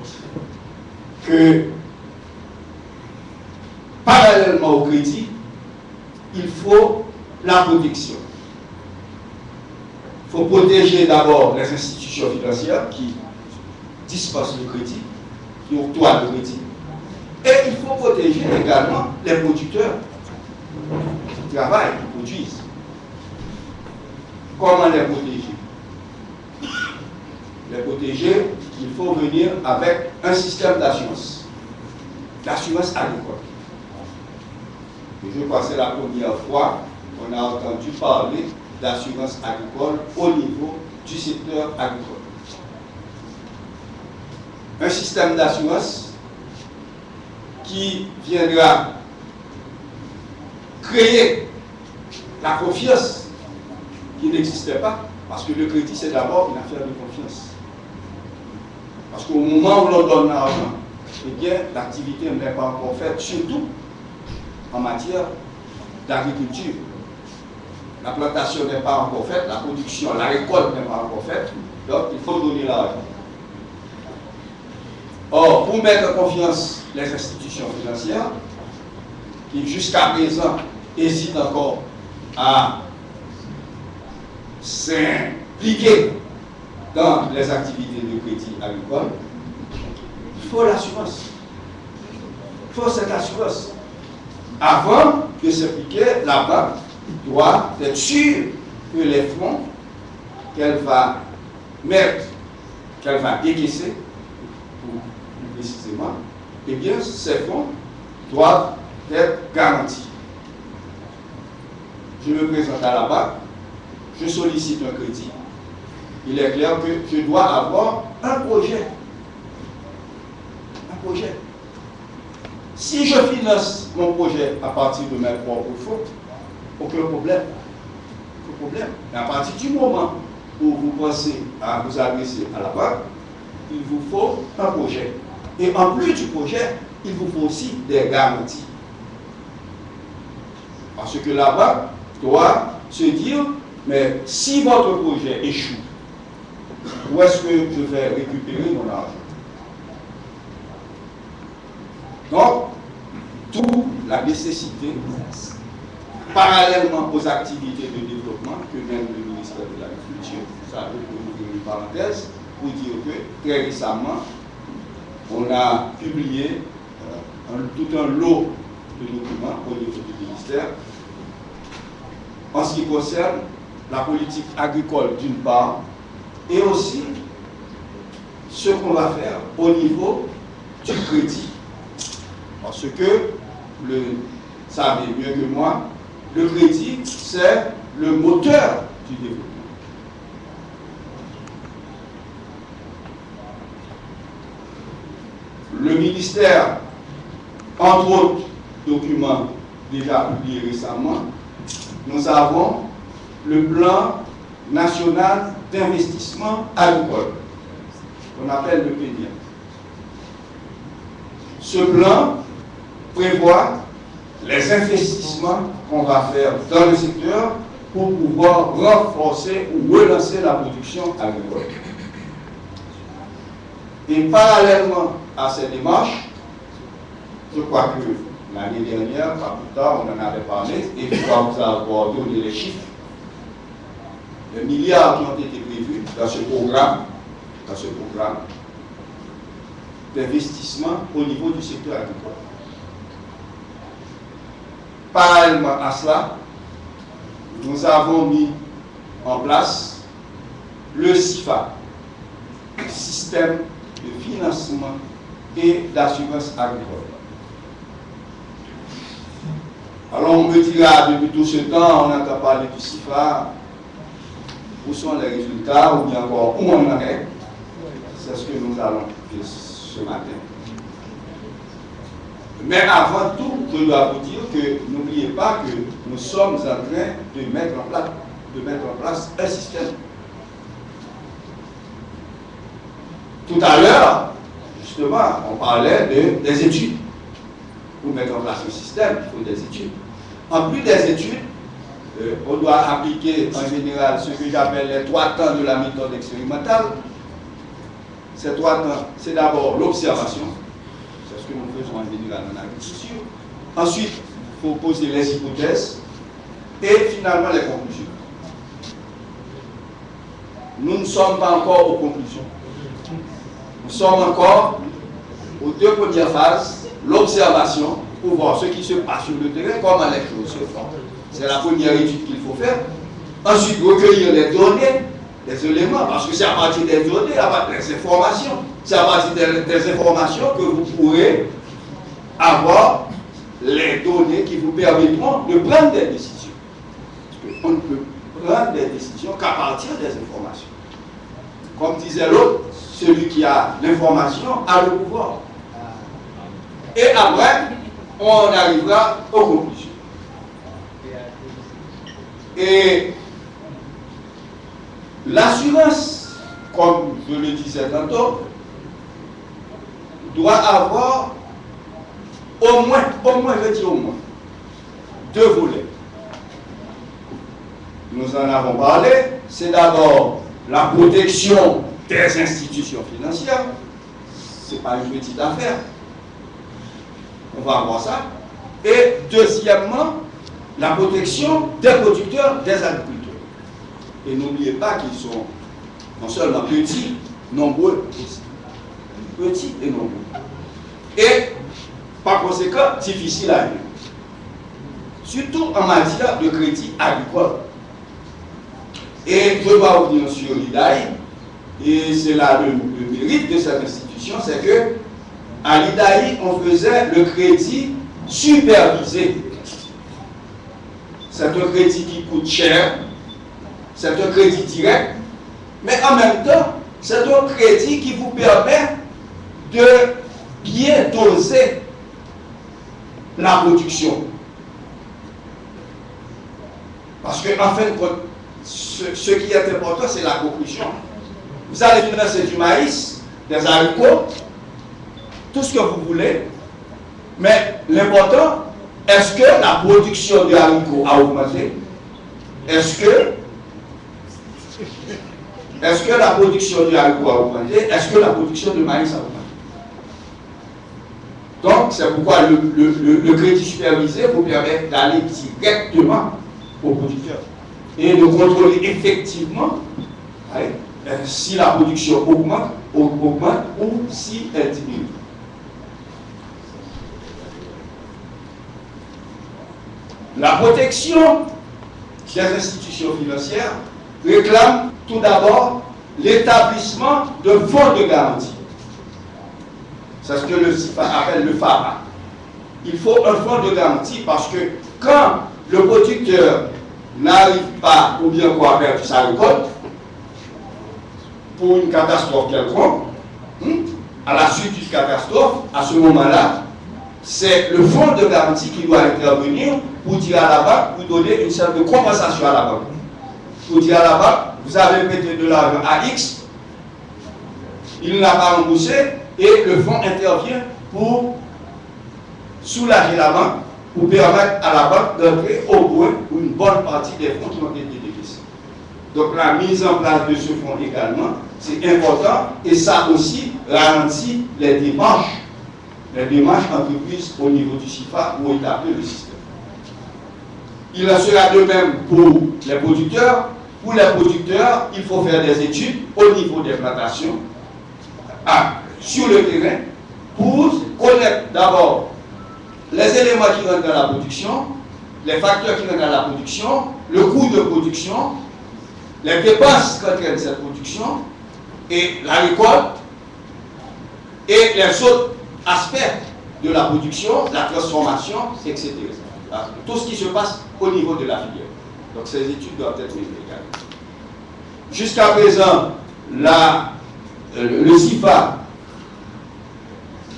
que parallèlement au crédit, il faut la protection. Il faut protéger d'abord les institutions financières qui dispensent le crédit, qui octroient le crédit. Et il faut protéger également les producteurs qui travaillent, qui produisent. Comment les protéger? Les protéger, il faut venir avec un système d'assurance. L'assurance agricole. Et je crois que c'est la première fois qu'on a entendu parler d'assurance agricole au niveau du secteur agricole. Un système d'assurance qui viendra créer la confiance qui n'existait pas, parce que le crédit c'est d'abord une affaire de confiance. Parce qu'au moment où l'on donne l'argent, eh bien l'activité n'est pas encore faite, surtout en matière d'agriculture. La plantation n'est pas encore faite, la production, la récolte n'est pas encore faite, donc il faut donner l'argent. Or, pour mettre en confiance les institutions financières, qui jusqu'à présent hésitent encore à s'impliquer dans les activités de crédit agricole, il faut l'assurance. Il faut cette assurance. Avant de s'impliquer, la banque doit être sûre que les fonds qu'elle va mettre, qu'elle va décaisser, précisément, eh bien, ces fonds doivent être garantis. Je me présente à la banque, je sollicite un crédit. Il est clair que je dois avoir un projet. Un projet. Si je finance mon projet à partir de mes propres fonds, aucun problème. Aucun problème. Mais à partir du moment où vous pensez à vous adresser à la banque, il vous faut un projet. Et en plus du projet, il vous faut aussi des garanties. Parce que la banque doit se dire, mais si votre projet échoue, où est-ce que je vais récupérer mon argent? Donc, toute la nécessité, parallèlement aux activités de développement que mène le ministère de l'Agriculture, ça veut ouvrir une parenthèse pour dire que très récemment, on a publié tout un lot de documents au niveau du ministère en ce qui concerne la politique agricole d'une part et aussi ce qu'on va faire au niveau du crédit. Parce que, vous le savez mieux que moi, le crédit, c'est le moteur du développement. Le ministère, entre autres documents déjà publiés récemment, nous avons le plan national d'investissement agricole, qu'on appelle le PNIA. Ce plan prévoit les investissements qu'on va faire dans le secteur pour pouvoir renforcer ou relancer la production agricole. Et parallèlement à ces démarches, je crois que l'année dernière, pas plus tard, on en avait parlé, et je crois vous avoir donné les chiffres, les milliards qui ont été prévus dans ce programme d'investissement au niveau du secteur agricole. Parallèlement à cela, nous avons mis en place le SIFA, le système de financement et d'assurance agricole. Alors on me dira, depuis tout ce temps, on entend parler du SIFA, où sont les résultats, ou bien encore où on en est. C'est ce que nous allons dire ce matin. Mais avant tout, je dois vous dire que n'oubliez pas que nous sommes en train de mettre en place un système. Tout à l'heure, justement, on parlait des études. Pour mettre en place un système, il faut des études. En plus des études, on doit appliquer en général ce que j'appelle les 3 temps de la méthode expérimentale. Ces 3 temps, c'est d'abord l'observation. C'est ce que nous faisons en général en agriculture. Ensuite, il faut poser les hypothèses. Et finalement, les conclusions. Nous ne sommes pas encore aux conclusions. Nous sommes encore aux 2 premières phases, l'observation, pour voir ce qui se passe sur le terrain, comment les choses se font. C'est la première étude qu'il faut faire. Ensuite, recueillir les données, les éléments, parce que c'est à partir des données, à partir des informations. C'est à partir des informations que vous pourrez avoir les données qui vous permettront de prendre des décisions. Parce qu'on ne peut prendre des décisions qu'à partir des informations. Comme disait l'autre, celui qui a l'information a le pouvoir. Et après, on arrivera aux conclusions. Et l'assurance, comme je le disais tantôt, doit avoir au moins, je dis au moins, 2 volets. Nous en avons parlé. C'est d'abord la protection des institutions financières. Ce n'est pas une petite affaire. On va voir ça. Et deuxièmement, la protection des producteurs, des agriculteurs. Et n'oubliez pas qu'ils sont non seulement petits, nombreux aussi. Petits et nombreux. Et par conséquent, difficile à vivre. Surtout en matière de crédit agricole. Et je dois revenir sur l'IDAI, et c'est là le mérite de cette institution, c'est que à l'IDAI, on faisait le crédit supervisé. C'est un crédit qui coûte cher, c'est un crédit direct, mais en même temps, c'est un crédit qui vous permet de bien doser la production. Parce que, en fin de compte, ce qui est important, c'est la conclusion. Vous allez financer du maïs, des haricots, tout ce que vous voulez, mais l'important, est-ce que la production de haricots a augmenté? Est-ce que la production de haricots a augmenté? Est-ce que la production de maïs a augmenté? Donc, c'est pourquoi le crédit supervisé vous permet d'aller directement aux producteurs et de contrôler effectivement si la production augmente ou si elle diminue. La protection des institutions financières réclame tout d'abord l'établissement de fonds de garantie. C'est ce que le CIFA appelle le FARA. Il faut un fonds de garantie parce que quand le producteur n'arrive pas ou bien quoi perdre sa récolte pour une catastrophe quelconque, à la suite d'une catastrophe, à ce moment-là, c'est le fonds de garantie qui doit intervenir pour dire à la banque, pour donner une sorte de compensation à la banque. Pour dire à la banque, vous avez prêté de l'argent à X, il n'a pas remboursé, et le fonds intervient pour soulager la banque, pour permettre à la banque d'entrer au moins une bonne partie des fonds qui ont été décaissés. Donc la mise en place de ce fonds également, c'est important, et ça aussi ralentit les démarches entreprises au niveau du CIFA pour établir le système. Il en sera de même pour les producteurs. Pour les producteurs, il faut faire des études au niveau des plantations, sur le terrain, pour connaître d'abord les éléments qui rentrent dans la production, les facteurs qui rentrent dans la production, le coût de production, les dépenses qu'entraîne cette production, et la récolte, et les autres aspects de la production, la transformation, etc. Tout ce qui se passe au niveau de la filière. Donc ces études doivent être légales. Jusqu'à présent, le CIFA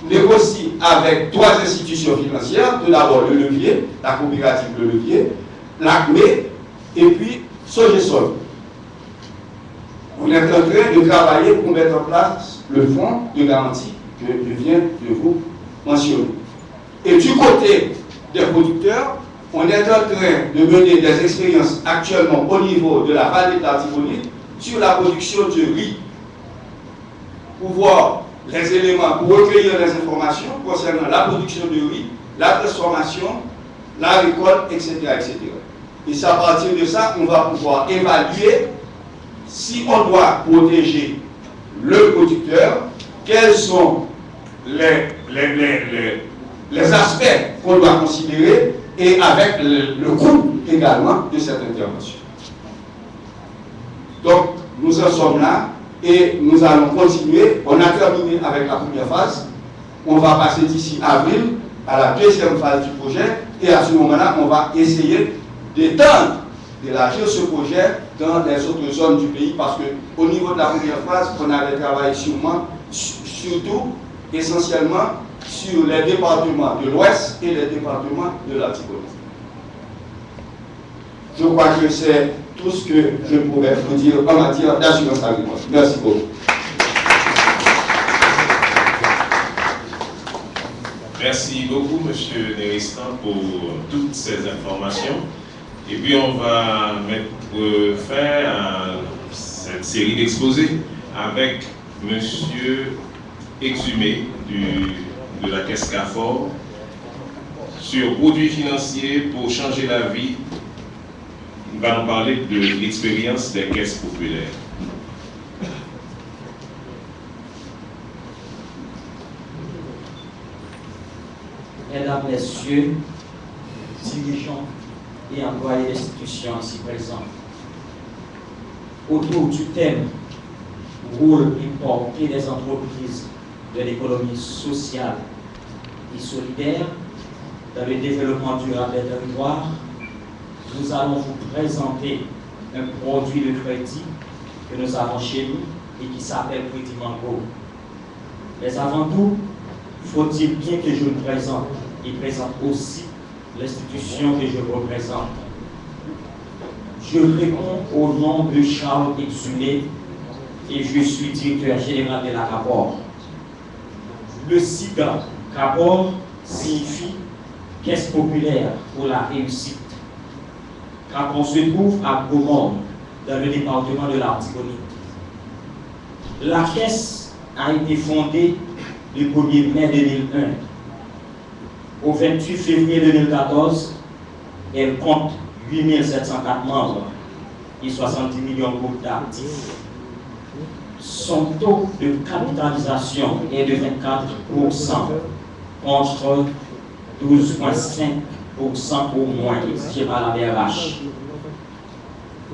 négocie avec 3 institutions financières. Tout d'abord le levier, la coopérative Le Levier, l'ACME et puis Sogesol. On est en train de travailler pour mettre en place le fonds de garantie que je viens de vous mentionner. Et du côté des producteurs, on est en train de mener des expériences actuellement au niveau de la vallée de l'Artibonite sur la production de riz, pour voir les éléments, pour recueillir les informations concernant la production de riz, la transformation, la récolte, etc., etc. Et c'est à partir de ça qu'on va pouvoir évaluer si on doit protéger le producteur, quels sont les aspects qu'on doit considérer et avec le coût également de cette intervention. Donc, nous en sommes là et nous allons continuer. On a terminé avec la première phase. On va passer d'ici avril à la deuxième phase du projet et à ce moment-là, on va essayer d'étendre, d'élargir ce projet dans les autres zones du pays parce qu'au niveau de la première phase, on avait travaillé surtout, essentiellement, sur les départements de l'Ouest et les départements de l'Artibonite. Je crois que c'est tout ce que je pourrais vous dire en matière d'assurance agricole. Merci beaucoup. Merci beaucoup, M. Neristan, pour toutes ces informations. Et puis, on va mettre fin à cette série d'exposés avec M. Exumé de la Caisse CAFOR sur produits financiers pour changer la vie. Il va nous parler de l'expérience des caisses populaires. Mesdames, Messieurs, dirigeants et employés d'institutions ici présents, autour du thème rôle importé des entreprises de l'économie sociale et solidaire dans le développement durable des territoires, nous allons vous présenter un produit de crédit que nous avons chez nous et qui s'appelle Crédit Mango. Mais avant tout, faut-il bien que je me présente et présente aussi l'institution que je représente. Je réponds au nom de Charles Exumé et je suis directeur général de la CAPOR. Le SIGA, CAPOR, signifie Caisse populaire pour la réussite. CAPOR se trouve à Beaumont, dans le département de l'Artibonite. La caisse a été fondée le 1er mai 2001. Au 28 février 2014, elle compte 8704 membres et 70 millions de groupes d'actifs. Son taux de capitalisation est de 24% contre 12,5% au moins exigé par la BRH.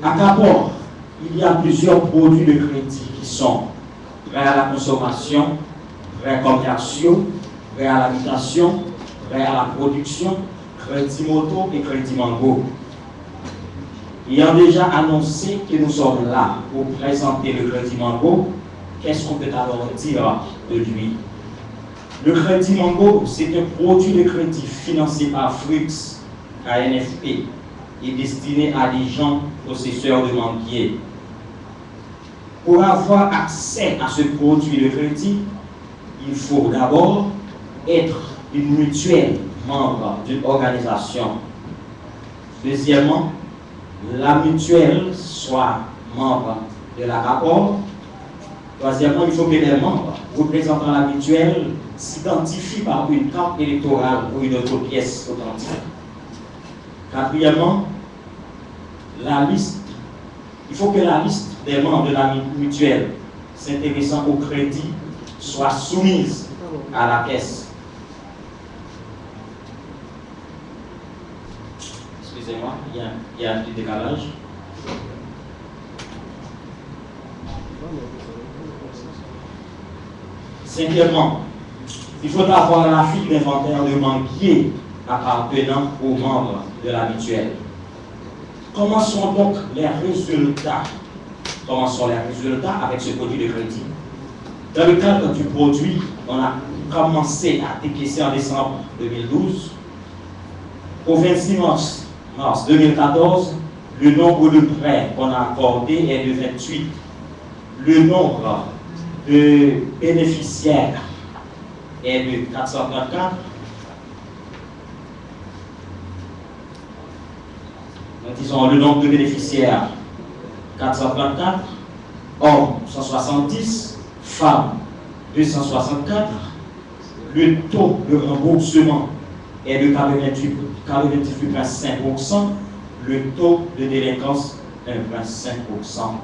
À CAPOR, il y a plusieurs produits de crédit qui sont prêts à la consommation, prêts commerciaux, prêts à l'habitation, prêts à la production, crédit moto et crédit mango. Ayant déjà annoncé que nous sommes là pour présenter le crédit mango, qu'est-ce qu'on peut alors dire de lui? Le crédit mango, c'est un produit de crédit financé par Frux, KNFP, et destiné à des gens possesseurs de banquiers. Pour avoir accès à ce produit de crédit, il faut d'abord être une mutuelle membre d'une organisation. Deuxièmement, la mutuelle soit membre de la CAPOR. Troisièmement, il faut que les membres représentant la mutuelle s'identifient par une carte électorale ou une autre pièce authentique. Quatrièmement, il faut que la liste des membres de la mutuelle s'intéressant au crédit soit soumise à la caisse. Excusez-moi, il y a un petit décalage. Cinquièmement, il faut avoir la fiche d'inventaire de banquiers appartenant aux membres de la mutuelle. Comment sont donc les résultats? Comment sont les résultats avec ce produit de crédit? Dans le cadre du produit, on a commencé à décaisser en décembre 2012. Au 26 mars 2014, le nombre de prêts qu'on a accordés est de 28. Le nombre de bénéficiaires est de 434. Donc, disons le nombre de bénéficiaires 434, hommes 170, femmes 264. Le taux de remboursement est de 98,5%. Le taux de délinquance 1,5%.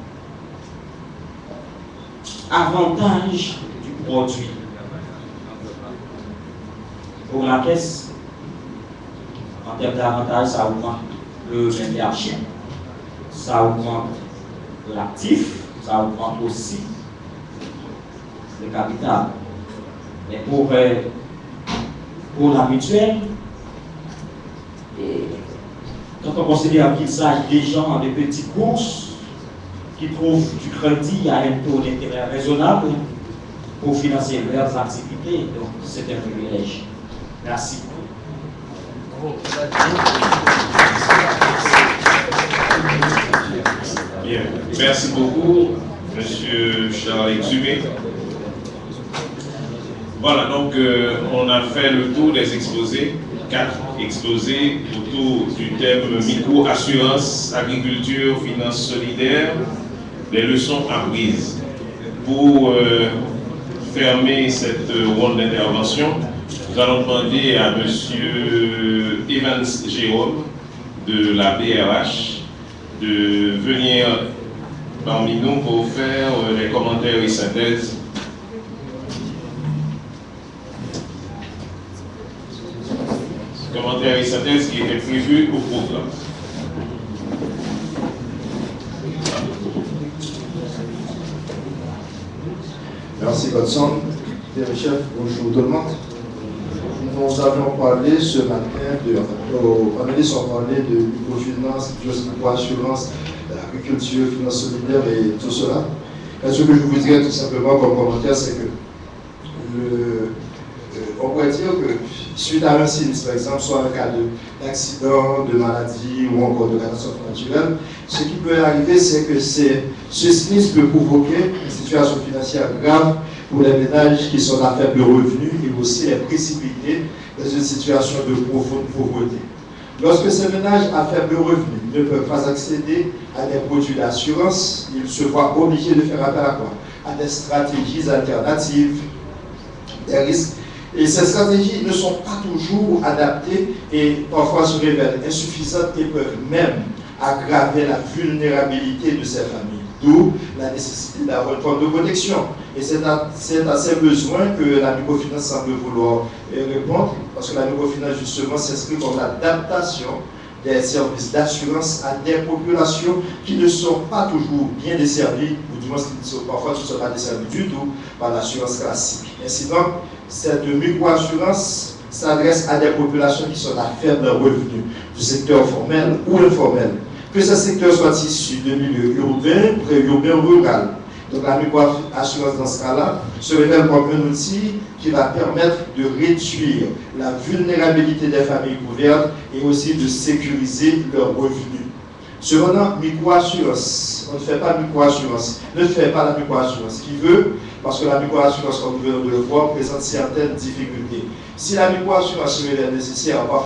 Avantage du produit. Pour la caisse, en termes d'avantage, ça augmente le ménage, ça augmente l'actif, ça augmente aussi le capital. Mais pour la mutuelle, quand on considère qu'il s'agit des gens de petites bourses qui trouvent du crédit à un taux d'intérêt raisonnable pour financer leurs activités, donc c'est un privilège. Merci. Bien. Merci beaucoup, Monsieur Charles Exhumé. Voilà, donc on a fait le tour des exposés, 4 exposés autour du thème micro-assurance, agriculture, finances solidaires, les leçons apprises. Pour fermer cette ronde d'intervention, nous allons demander à M. Evans Jérôme de la BRH de venir parmi nous pour faire les commentaires et synthèses. Commentaires et synthèses qui étaient prévus au programme. Merci Godson. Mes chefs, bonjour tout le monde. Nous avions parlé ce matin, nos panélistes ont parlé de microfinance, microassurance, agriculture, finance solidaire et tout cela. Et ce que je vous dirais tout simplement comme commentaire, c'est que on pourrait dire que suite à un sinistre, par exemple, soit un cas d'accident, de maladie ou encore de catastrophe naturelle, ce qui peut arriver, c'est que ce sinistre peut provoquer une situation financière grave pour les ménages qui sont à faible revenu et aussi les précipiter dans une situation de profonde pauvreté. Lorsque ces ménages à faible revenu ne peuvent pas accéder à des produits d'assurance, ils se voient obligés de faire appel à quoi? À des stratégies alternatives, des risques. Et ces stratégies ne sont pas toujours adaptées et parfois se révèlent insuffisantes et peuvent même aggraver la vulnérabilité de ces familles. D'où la nécessité d'avoir une forme de protection. Et c'est à ces besoins que la microfinance semble vouloir répondre, parce que la microfinance justement s'inscrit comme l'adaptation des services d'assurance à des populations qui ne sont pas toujours bien desservies, ou du moins parfois qui ne sont pas desservies du tout par l'assurance classique. Ainsi donc, cette microassurance s'adresse à des populations qui sont à faible revenu, du secteur formel ou informel. Que ce secteur soit issu de milieux urbains, pré-urbains, rural. Donc la microassurance dans ce cas-là se révèle comme un outil qui va permettre de réduire la vulnérabilité des familles couvertes et aussi de sécuriser leurs revenus. Cependant, microassurance, on ne fait pas microassurance, ne fait pas la microassurance. Qui veut, parce que la microassurance, comme vous venez de le voir, présente certaines difficultés. Si la microassurance se révèle nécessaire,